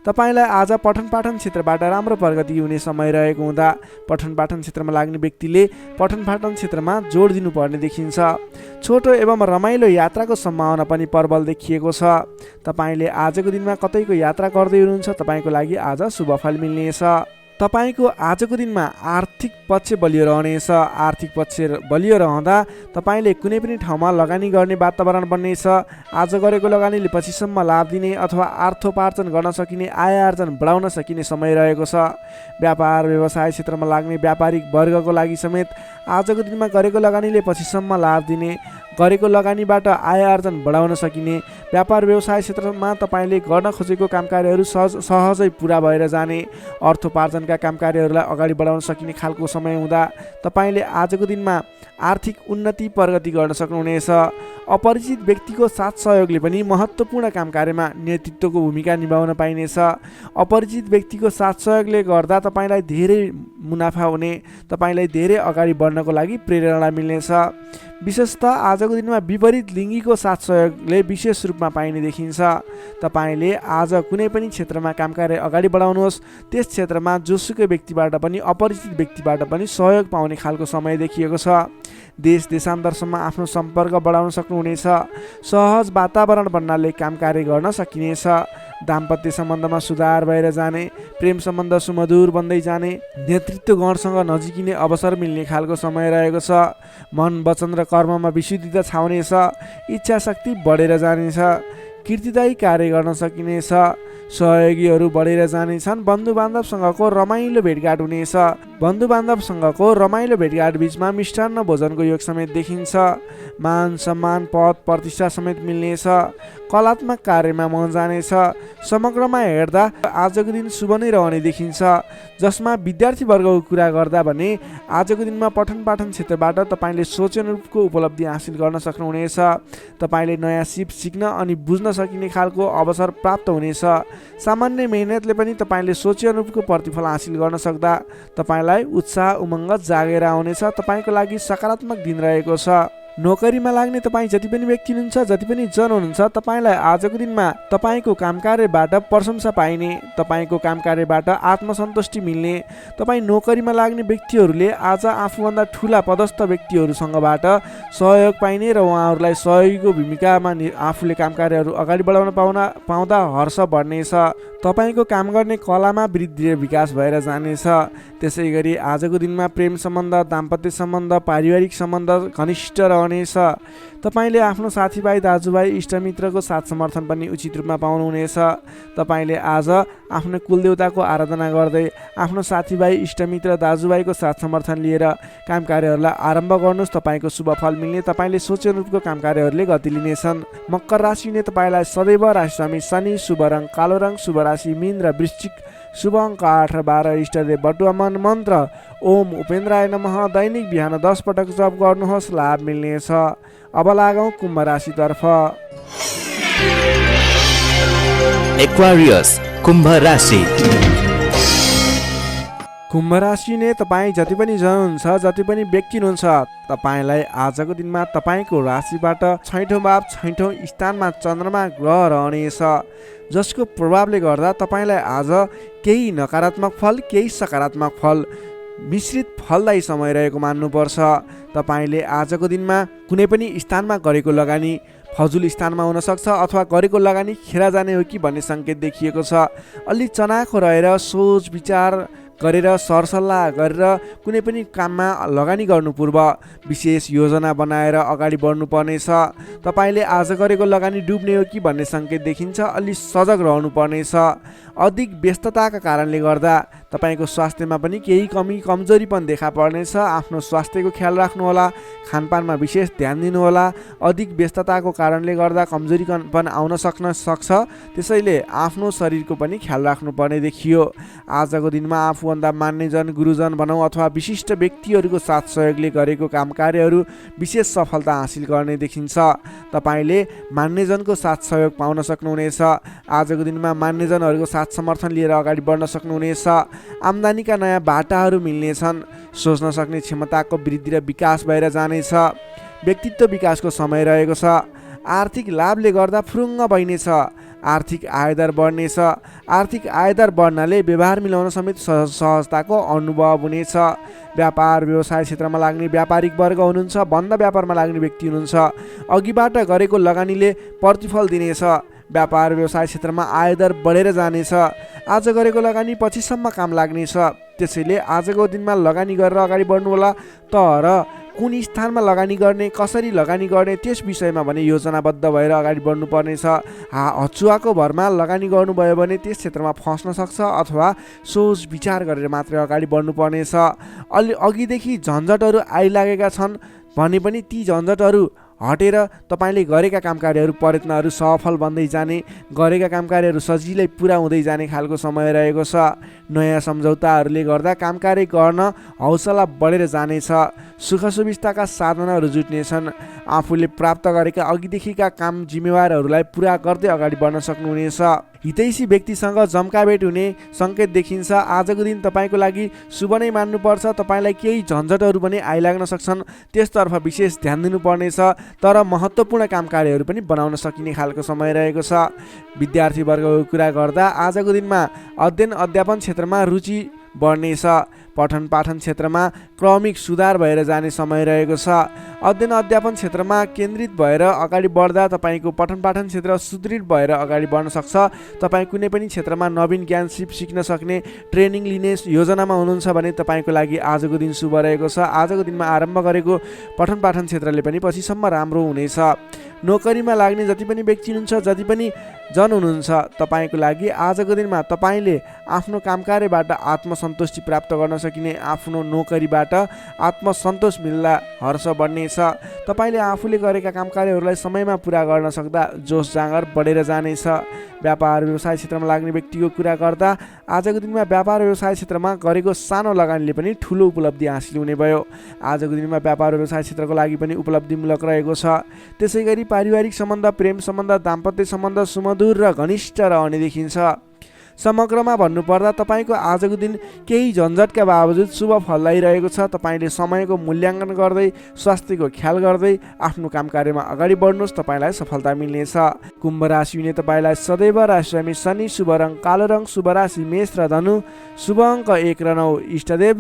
तपाईँलाई आज पठन पाठन क्षेत्रबाट राम्रो प्रगति हुने समय रहेको हुँदा पठन पाठन क्षेत्रमा लाग्ने व्यक्तिले पठन पाठन क्षेत्रमा जोड दिनुपर्ने देखिन्छ। छोटो एवं रमाइलो यात्राको सम्भावना पनि प्रबल देखिएको छ। तपाईँले आजको दिनमा कतैको यात्रा गर्दै हुनुहुन्छ, तपाईँको लागि आज शुभ फल मिल्नेछ। तपाईँको आजको दिनमा आर्थिक पक्ष बलियो रहनेछ। आर्थिक पक्ष बलियो रहँदा तपाईँले कुनै पनि ठाउँमा लगानी गर्ने वातावरण बन्नेछ। आज गरेको लगानीले पछिसम्म लाभ दिने अथवा अर्थोपार्जन गर्न सकिने, आय आर्जन बढाउन सकिने समय रहेको छ। व्यापार व्यवसाय क्षेत्रमा लाग्ने व्यापारिक वर्गको लागि समेत आजको दिनमा गरेको लगानीले पछिसम्म लाभ दिने, गरेको लगानीबाट आय आर्जन बढाउन सकिने, व्यापार व्यवसाय क्षेत्रमा तपाईँले गर्न खोजेको काम कार्यहरू सहजै पुरा भएर जाने, अर्थोपार्जनका काम कार्यहरूलाई अगाडि बढाउन सकिने खालको समय हुँदा तपाईँले आजको दिनमा आर्थिक उन्नति प्रगति गर्न सक्नुहुनेछ। अपरिचित व्यक्तिको साथ सहयोगले पनि महत्त्वपूर्ण काम कार्यमा नेतृत्वको भूमिका निभाउन पाइनेछ। अपरिचित व्यक्तिको साथ सहयोगले गर्दा तपाईँलाई धेरै मुनाफा हुने, तपाईँलाई धेरै अगाडि बढ्नको लागि प्रेरणा मिल्नेछ। विशेषतः आजको दिनमा विपरीत लिङ्गीको साथ सहयोगले विशेष रूपमा पाइने देखिन्छ। तपाईँले आज कुनै पनि क्षेत्रमा काम कार्य अगाडि बढाउनुहोस्। त्यस क्षेत्रमा जोसुकै व्यक्तिबाट पनि, अपरिचित व्यक्तिबाट पनि सहयोग पाउने खालको समय देखिएको छ। देश देशान्तरसम्म आफ्नो सम्पर्क बढाउन सक्नुहुनेछ। सहज वातावरण बन्नाले काम कार्य गर्न सकिनेछ। दाम्पत्य सम्बन्धमा सुधार भएर जाने, प्रेम सम्बन्ध सुमधुर बन्दै जाने, नेतृत्व गणसँग नजिकिने अवसर मिल्ने खालको समय रहेको छ। मन वचन र कर्ममा विशुद्धता छाउनेछ। इच्छा शक्ति बढेर जानेछ। कीर्तिदायी कार्य गर्न सकिनेछ। सहयोगीहरू बढेर जानेछन्। बन्धु बान्धवसँगको रमाइलो भेटघाट हुनेछ। बन्धु बान्धवसँगको रमाइलो भेटघाट बिचमा मिष्टान्न भोजनको योग समेत देखिन्छ। मान सम्मान पद प्रतिष्ठा समेत मिल्नेछ। कलात्मक कार्यमा मन जानेछ। समग्रमा हेर्दा आजको दिन शुभ नै रहने देखिन्छ। जसमा विद्यार्थी वर्गको कुरा गर्दा भने आजको दिनमा पठन पाठन क्षेत्रबाट तपाईँले सोचे अनुरूपको उपलब्धि हासिल गर्न सक्नुहुनेछ। तपाईँले नयाँ सिप सिक्न अनि बुझ्न सकिने खालको अवसर प्राप्त हुनेछ। सामान्य मेहनतले पनि तपाईँले सोचे अनुरूपको प्रतिफल हासिल गर्न सक्दा तपाईँलाई उत्साह उमङ्ग जागेर आउनेछ। तपाईँको लागि सकारात्मक दिन रहेको छ। नोकरीमा लाग्ने तपाईँ जति पनि व्यक्ति हुनुहुन्छ, जति पनि जन हुनुहुन्छ, तपाईँलाई आजको दिनमा तपाईँको काम कार्यबाट प्रशंसा पाइने, तपाईँको काम कार्यबाट आत्मसन्तुष्टि मिल्ने। तपाईँ नोकरीमा लाग्ने व्यक्तिहरूले आज आफूभन्दा ठुला पदस्थ व्यक्तिहरूसँगबाट सहयोग पाइने र उहाँहरूलाई सहयोगीको भूमिकामा आफूले काम कार्यहरू अगाडि बढाउन पाउँदा हर्ष बढ्नेछ। तपाईँको काम गर्ने कलामा वृद्धि र विकास भएर जानेछ। त्यसै गरी आजको दिनमा प्रेम सम्बन्ध, दाम्पत्य सम्बन्ध, पारिवारिक सम्बन्ध घनिष्ठ रहनेछ। तपाईँले आफ्नो साथीभाइ दाजुभाइ इष्टमित्रको साथ समर्थन पनि उचित रूपमा पाउनुहुनेछ। तपाईँले आज आफ्नो कुलदेवताको आराधना गर्दै आफ्नो साथीभाइ इष्टमित्र दाजुभाइको साथ समर्थन लिएर काम कार्यहरूलाई आरम्भ गर्नुहोस्। तपाईँको शुभ फल मिल्ने, तपाईँले सोचे अनुरूपको काम कार्यहरूले गति लिनेछन्। मकर राशिले तपाईँलाई सदैव राशिस्वामी शनि, शुभ रङ कालो रङ, शुभ राशि मीन र वृश्चिक, शुभ अङ्क 8 र 12, इष्टदेव बटुवा मन मन्त्र ओम उपेन्द्राय नमः दैनिक बिहान 10 पटक जप गर्नुहोस्, लाभ मिल्नेछ। अब लागौँ कुम्भ राशितर्फ। एक्वारियस कुम्भ राशि। कुम्भ राशि नै तपाईँ जति पनि जन हुन्छ, जति पनि व्यक्ति हुनुहुन्छ, तपाईँलाई आजको दिनमा तपाईँको राशिबाट छैठौँ भाव छैठौँ स्थानमा चन्द्रमा ग्रह रहनेछ, जसको प्रभावले गर्दा तपाईँलाई आज केही नकारात्मक फल केही सकारात्मक फल मिश्रित फलदायी समय रहेको मान्नुपर्छ। तपाईँले आजको दिनमा कुनै पनि स्थानमा गरेको लगानी फजुल स्थानमा हुनसक्छ अथवा गरेको लगानी खेर जाने हो कि भन्ने सङ्केत देखिएको छ। अलि चनाखो रहेर सोच विचार गरेर सरसल्लाह गरेर कुनै पनि काममा लगानी गर्नु पूर्व विशेष योजना बनाएर अगाडि बढ्नुपर्नेछ। तपाईँले आज गरेको लगानी डुब्ने हो कि भन्ने सङ्केत देखिन्छ। अलि सजग रहनुपर्नेछ। अधिक व्यस्तताका कारणले गर्दा तपाईँको स्वास्थ्यमा पनि केही कमी कमजोरी पनि देखा पर्नेछ। आफ्नो स्वास्थ्यको ख्याल राख्नुहोला, खानपानमा विशेष ध्यान दिनुहोला। अधिक व्यस्तताको कारणले गर्दा कमजोरी पनि आउन सक्छ, त्यसैले आफ्नो शरीरको पनि ख्याल राख्नुपर्ने देखियो। आजको दिनमा आफूभन्दा मान्यजन गुरुजन भनौँ अथवा विशिष्ट व्यक्तिहरूको साथ सहयोगले गरेको काम कार्यहरू विशेष सफलता हासिल गर्ने देखिन्छ। तपाईँले मान्यजनको साथ सहयोग पाउन सक्नुहुनेछ। आजको दिनमा मान्यजनहरूको साथ समर्थन लिएर अगाडि बढ्न सक्नुहुनेछ। आम्दानीका नयाँ बाटाहरू मिल्नेछन्। सोच्न सक्ने क्षमताको वृद्धि र विकास भएर जानेछ। व्यक्तित्व विकासको समय रहेको छ। आर्थिक लाभले गर्दा फुरुङ्ग बहिनेछ। आर्थिक आयदर बढ्नेछ। आर्थिक आयदर बढ्नाले व्यवहार मिलाउन समेत सहजताको अनुभव हुनेछ। व्यापार व्यवसाय क्षेत्रमा लाग्ने व्यापारिक वर्ग हुनुहुन्छ, बन्द व्यापारमा लाग्ने व्यक्ति हुनुहुन्छ, अघिबाट गरेको लगानीले प्रतिफल दिनेछ। व्यापार व्यवसाय क्षेत्रमा आयदर बढेर जानेछ। आज गरेको लगानी पछिसम्म काम लाग्नेछ। त्यसैले आजको दिनमा लगानी गरेर अगाडि बढ्नु होला। तर कुन स्थानमा लगानी गर्ने, कसरी लगानी गर्ने, त्यस विषयमा भने योजनाबद्ध भएर अगाडि बढ्नुपर्नेछ। हचुवाको भरमा लगानी गर्नुभयो भने त्यस क्षेत्रमा फस्न सक्छ अथवा सोच विचार गरेर मात्रै अगाडि बढ्नुपर्नेछ। अलि अघिदेखि झन्झटहरू आइलागेका छन् भने पनि ती झन्झटहरू हटेर तपाईँले गरेका काम कार्यहरू प्रयत्नहरू सफल बन्दै जाने, गरेका काम कार्यहरू सजिलै पुरा हुँदै जाने खालको समय रहेको छ। नयाँ सम्झौताहरूले गर्दा काम कार्य गर्न हौसला बढेर जानेछ। सुख सुविस्ताका साधनाहरू जुट्नेछन्। आफूले प्राप्त गरेका अघिदेखिका काम जिम्मेवारहरूलाई पुरा गर्दै अगाडि बढ्न सक्नुहुनेछ। हितैषी व्यक्तिसँग जम्काभेट हुने सङ्केत देखिन्छ। आजको दिन तपाईँको लागि शुभ नै मान्नुपर्छ। तपाईँलाई केही झन्झटहरू पनि आइलाग्न सक्छन्, त्यसतर्फ विशेष ध्यान दिनुपर्नेछ। तर महत्त्वपूर्ण काम कार्यहरू पनि बनाउन सकिने खालको समय रहेको छ। विद्यार्थी वर्गको कुरा गर्दा आजको दिनमा अध्ययन अध्यापन क्षेत्रमा रुचि बढ्नेछ। पठन पाठन क्षेत्रमा क्रमिक सुधार भएर जाने समय रहेको छ। अध्ययन अध्यापन क्षेत्रमा केन्द्रित भएर अगाडि बढ्दा तपाईँको पठन पाठन क्षेत्र सुदृढ भएर अगाडि बढ्न सक्छ। तपाईँ कुनै पनि क्षेत्रमा नवीन ज्ञान सिक्न सक्ने, ट्रेनिङ लिने योजनामा हुनुहुन्छ भने तपाईँको लागि आजको दिन शुभ रहेको छ। आजको दिनमा आरम्भ गरेको पठन पाठन क्षेत्रले पनि पछिसम्म राम्रो हुनेछ। नोकरीमा लाग्ने जति पनि व्यक्ति हुनुहुन्छ, जति पनि जन हुनुहुन्छ, तपाईँको लागि आजको दिनमा तपाईँले आफ्नो काम कार्यबाट आत्मसन्तुष्टि प्राप्त गर्न सकिने, आफ्नो नोकरीबाट आत्मसन्तोष मिल्दा हर्ष बढ्नेछ। तपाईँले आफूले गरेका काम कार्यहरूलाई समयमा पुरा गर्न सक्दा जोस जाँगर बढेर जानेछ। व्यापार व्यवसाय क्षेत्रमा लाग्ने व्यक्तिको कुरा गर्दा आजको दिनमा व्यापार व्यवसाय क्षेत्रमा गरेको सानो लगानीले पनि ठुलो उपलब्धि हासिल हुने भयो। आजको दिनमा व्यापार व्यवसाय क्षेत्रको लागि पनि उपलब्धिमूलक रहेको छ। त्यसै गरी पारिवारिक सम्बन्ध, प्रेम सम्बन्ध, दाम्पत्य सम्बन्ध सुमधुर र घनिष्ठ रहने देखिन्छ। समग्रमा भन्नुपर्दा तपाईँको आजको दिन केही झन्झटका बावजुद शुभ फलदायी रहेको छ। तपाईँले समयको मूल्याङ्कन गर्दै, स्वास्थ्यको ख्याल गर्दै आफ्नो काम कार्यमा अगाडि बढ्नुहोस्, तपाईँलाई सफलता मिल्नेछ। कुम्भ राशिले तपाईँलाई सदैव राशिस्वामी शनि, शुभ रङ कालो रङ, शुभ राशि मेष र धनु, शुभ अङ्क 1 र 9, इष्टदेव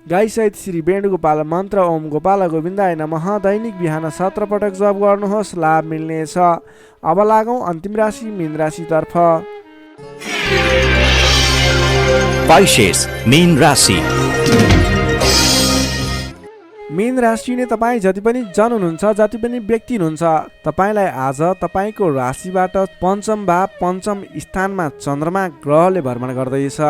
गाईसहित श्री वेणुगोपाल मन्त्र ओम गोपाल गोविन्दाय नमः दैनिक बिहान 17 पटक जप गर्नुहोस्, लाभ मिल्नेछ। अब लागौँ अन्तिम राशि मीन राशितर्फ। पाइसेस मीन राशि। मीन राशिले तपाईँ जति पनि जन हुनुहुन्छ, जति पनि व्यक्ति हुनुहुन्छ, तपाईँलाई आज तपाईँको राशिबाट पञ्चम भाव पञ्चम स्थानमा चन्द्रमा ग्रहले भ्रमण गर्दैछ।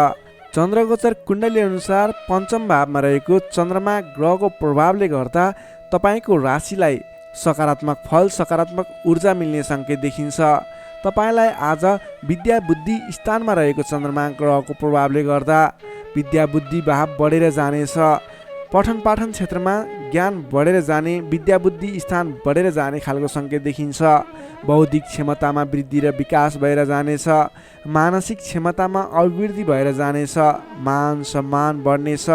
चन्द्रगोचर कुण्डली अनुसार पञ्चम भावमा रहेको चन्द्रमा ग्रहको प्रभावले गर्दा तपाईँको राशिलाई सकारात्मक फल, सकारात्मक ऊर्जा मिल्ने सङ्केत देखिन्छ। तपाईँलाई आज विद्या बुद्धि स्थानमा रहेको चन्द्रमा ग्रहको प्रभावले गर्दा विद्या बुद्धि भाव बढेर जानेछ। पठन पाठन क्षेत्रमा ज्ञान बढेर जाने, विद्या बुद्धि स्थान बढेर जाने खालको सङ्केत देखिन्छ। बौद्धिक क्षमतामा वृद्धि र विकास भएर जानेछ। मानसिक क्षमतामा अभिवृद्धि भएर जानेछ। मान सम्मान बढ्नेछ।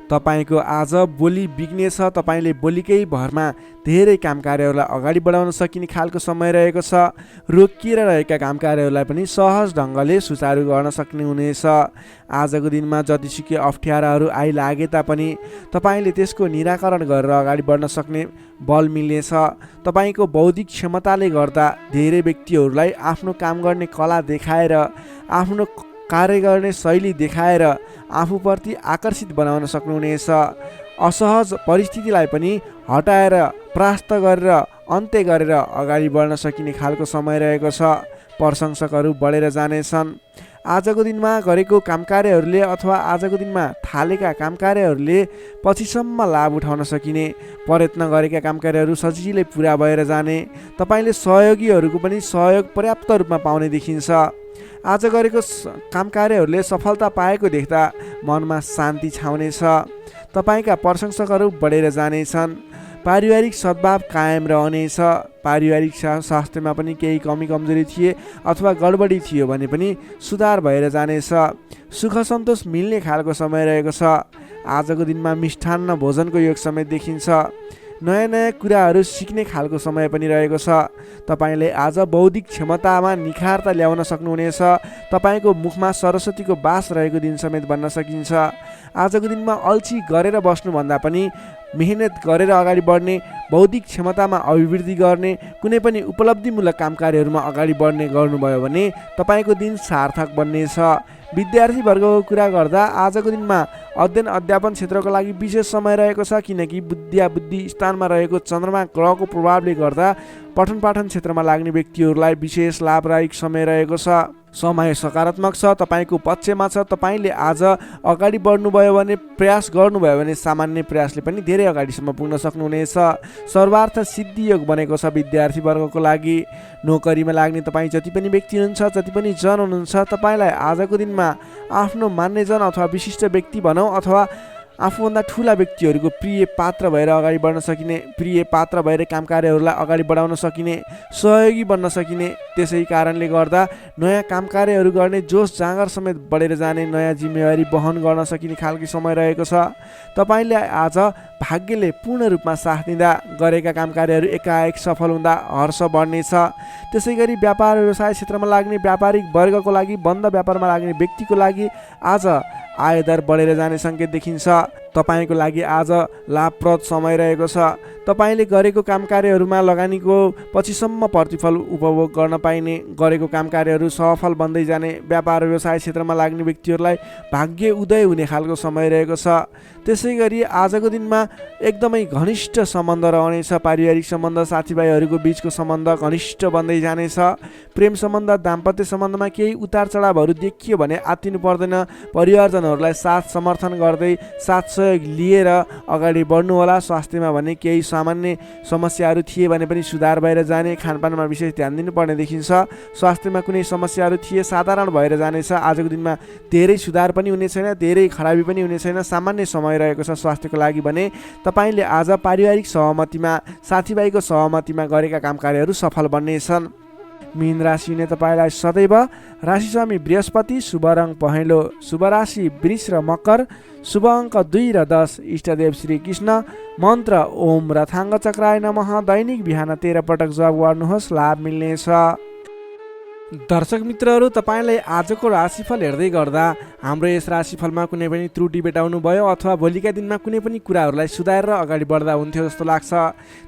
तपाईँको आज बोली बिग्नेछ। तपाईँले बोलीकै भरमा धेरै काम कार्यहरूलाई अगाडि बढाउन सकिने खालको समय रहेको छ। रोकिएर रहेका काम कार्यहरूलाई पनि सहज ढङ्गले सुचारू गर्न सक्ने हुनेछ। आजको दिनमा जतिसुकै अप्ठ्याराहरू आइलागे तापनि तपाईँले त्यसको निराकरण गरेर अगाडि बढ्न सक्ने बल मिल्नेछ। तपाईँको बौद्धिक क्षमताले गर्दा धेरै व्यक्तिहरूलाई आफ्नो काम गर्ने कला देखाएर, आफ्नो कार्य गर्ने शैली देखाएर आफूप्रति आकर्षित बनाउन सक्नुहुनेछ। असहज परिस्थितिलाई पनि हटाएर, परास्त गरेर, अन्त्य गरेर अगाडि बढ्न सकिने खालको समय रहेको छ। प्रशंसकहरू बढेर जानेछन्। आजको दिनमा गरेको काम कार्यहरूले अथवा आजको दिनमा थालेका काम कार्यहरूले पछिसम्म लाभ उठाउन सकिने, प्रयत्न गरेका काम कार्यहरू सजिलै पुरा भएर जाने, तपाईँले सहयोगीहरूको पनि सहयोग पर्याप्त रूपमा पाउने देखिन्छ। आज गरेको काम कार्यहरूले सफलता पाएको देख्दा मनमा शान्ति छाउनेछ। तपाईँका प्रशंसकहरू बढेर जानेछन्। पारिवारिक सद्भाव कायम रहनेछ। पारिवारिक स्वास्थ्यमा पनि केही कमी कमजोरी थिए अथवा गडबडी थियो भने पनि सुधार भएर जानेछ। सुख सन्तोष मिल्ने खालको समय रहेको छ। आजको दिनमा मिष्ठान्न भोजनको योग समय देखिन्छ। नयाँ नयाँ कुराहरू सिक्ने खालको समय पनि रहेको छ। तपाईँले आज बौद्धिक क्षमतामा निखारता ल्याउन सक्नुहुनेछ। तपाईँको मुखमा सरस्वतीको बास रहेको दिन समेत बन्न सकिन्छ। आजको दिनमा अल्छी गरेर बस्नुभन्दा पनि मेहनत गरेर अगाडि बढ्ने, बौद्धिक क्षमतामा अभिवृद्धि गर्ने, कुनै पनि उपलब्धिमूलक काम कार्यहरूमा अगाडि बढ्ने गर्नुभयो भने तपाईँको दिन सार्थक बन्नेछ। विद्यार्थी वर्गको कुरा गर्दा आजको दिनमा अध्ययन अध्यापन क्षेत्रको लागि विशेष समय रहेको छ, किनकि विद्या बुद्धि स्थानमा रहेको चन्द्रमा ग्रहको प्रभावले गर्दा पठन पाठन क्षेत्रमा लाग्ने व्यक्तिहरूलाई विशेष लाभदायक समय रहेको छ। समय सकारात्मक छ, तपाईँको पक्षमा छ। तपाईँले आज अगाडि बढ्नुभयो भने, प्रयास गर्नुभयो भने सामान्य प्रयासले पनि धेरै अगाडिसम्म पुग्न सक्नुहुनेछ। सर्वार्थ सिद्धि योग बनेको छ विद्यार्थी वर्गको लागि। नोकरीमा लाग्ने तपाईँ जति पनि व्यक्ति हुनुहुन्छ, जति पनि जन हुनुहुन्छ, तपाईँलाई आजको दिनमा आफ्नो मान्यजन अथवा विशिष्ट व्यक्ति भनौँ अथवा आफूभन्दा ठुला व्यक्तिहरूको प्रिय पात्र भएर अगाडि बढ्न सकिने, प्रिय पात्र भएर काम कार्यहरूलाई अगाडि बढाउन सकिने, सहयोगी बन्न सकिने, त्यसै कारणले गर्दा नयाँ काम कार्यहरू गर्ने जोस जाँगर समेत बढेर जाने, नयाँ जिम्मेवारी वहन गर्न सकिने खालको समय रहेको छ। तपाईँले आज भाग्यले पूर्ण रूपमा साथ दिँदा गरेका काम कार्यहरू एकाएक सफल हुँदा हर्ष बढ्नेछ। त्यसै गरी व्यापार व्यवसाय क्षेत्रमा लाग्ने व्यापारिक वर्गको लागि, बन्द व्यापारमा लाग्ने व्यक्तिको लागि आज आयदर बढेर जाने सङ्केत देखिन्छ। तपाईँको लागि आज लाभप्रद समय रहेको छ। तपाईँले गरेको काम कार्यहरूमा लगानीको पछिसम्म प्रतिफल उपभोग गर्न पाइने, गरेको काम कार्यहरू सफल बन्दै जाने, व्यापार व्यवसाय क्षेत्रमा लाग्ने व्यक्तिहरूलाई भाग्य उदय हुने खालको समय रहेको छ। त्यसै गरी आजको दिनमा एकदमै घनिष्ठ सम्बन्ध रहनेछ। पारिवारिक सम्बन्ध, साथीभाइहरूको बिचको सम्बन्ध घनिष्ठ बन्दै जानेछ। प्रेम सम्बन्ध, दाम्पत्य सम्बन्धमा केही उतार चढावहरू देखियो भने आत्तिनु पर्दैन। परिवारजनहरूलाई साथ समर्थन गर्दै, साथ सहयोग लिएर अगाडि बढ्नुहोला। स्वास्थ्यमा भने केही सामान्य समस्याहरू थिए भने पनि सुधार भएर जाने, खानपानमा विशेष ध्यान दिनुपर्ने देखिन्छ। स्वास्थ्यमा कुनै समस्याहरू थिए साधारण भएर जानेछ। आजको दिनमा धेरै सुधार पनि हुने छैन, धेरै खराबी पनि हुने छैन, सामान्य समय रहेको छ स्वास्थ्यको लागि भने। तपाईँले आज पारिवारिक सहमतिमा, साथीभाइको सहमतिमा गरेका काम कार्यहरू सफल बन्नेछन्। मीन राशिले तपाईँलाई सदैव राशिस्वामी बृहस्पति, शुभ रङ पहेँलो, शुभ राशि वृष र मकर, शुभ अङ्क 2 र 10, इष्टदेव श्री कृष्ण, मन्त्र ओम रथाङ्ग चक्राय नमः। दैनिक बिहान 13 पटक जप गर्नुहोस्, लाभ मिल्नेछ। दर्शक मित्रहरू, तपाईँलाई आजको राशिफल हेर्दै गर्दा हाम्रो यस राशिफलमा कुनै पनि त्रुटि भेटाउनु भयो अथवा भोलिका दिनमा कुनै पनि कुराहरूलाई सुधारेर अगाडि बढ्दा हुन्थ्यो जस्तो लाग्छ,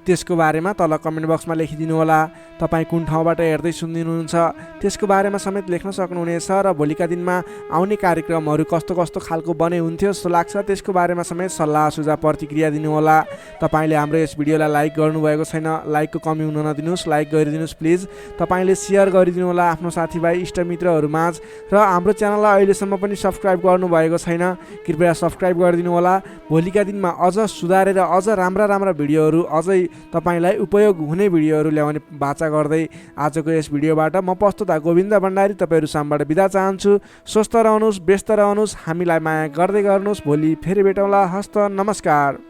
त्यसको बारेमा तल कमेन्ट बक्समा लेखिदिनु होला। तपाईँ कुन ठाउँबाट हेर्दै सुनिदिनुहुन्छ त्यसको बारेमा समेत लेख्न सक्नुहुनेछ र भोलिका दिनमा आउने कार्यक्रमहरू कस्तो कस्तो खालको बने हुन्थ्यो जस्तो लाग्छ त्यसको बारेमा समेत सल्लाह सुझाव प्रतिक्रिया दिनुहोला। तपाईँले हाम्रो यस भिडियोलाई लाइक गर्नुभएको छैन, लाइकको कमी हुन नदिनुहोस्, लाइक गरिदिनुहोस् प्लिज। तपाईँले सेयर गरिदिनु होला आफ्नो साथीभाइ इष्टमित्रहरूमाझ र हाम्रो च्यानललाई अहिलेसम्म पनि सब्सक्राइब गर्नुभएको छैन, कृपया सब्सक्राइब गरिदिनु होला। भोलिका दिनमा अझ सुधारेर अझ राम्रा भिडियोहरू, अझै तपाईँलाई उपयोग हुने भिडियोहरू ल्याउने बाचा गर्दै आजको यस भिडियोबाट म प्रस्तुता गोविन्द भण्डारी तपाईँहरू सामबाट बिदा चाहन्छु। स्वस्थ रहनुहोस्, व्यस्त रहनुहोस्, हामीलाई माया गर्दै गर्नुहोस्। भोलि फेरि भेटौँला। हस्त नमस्कार।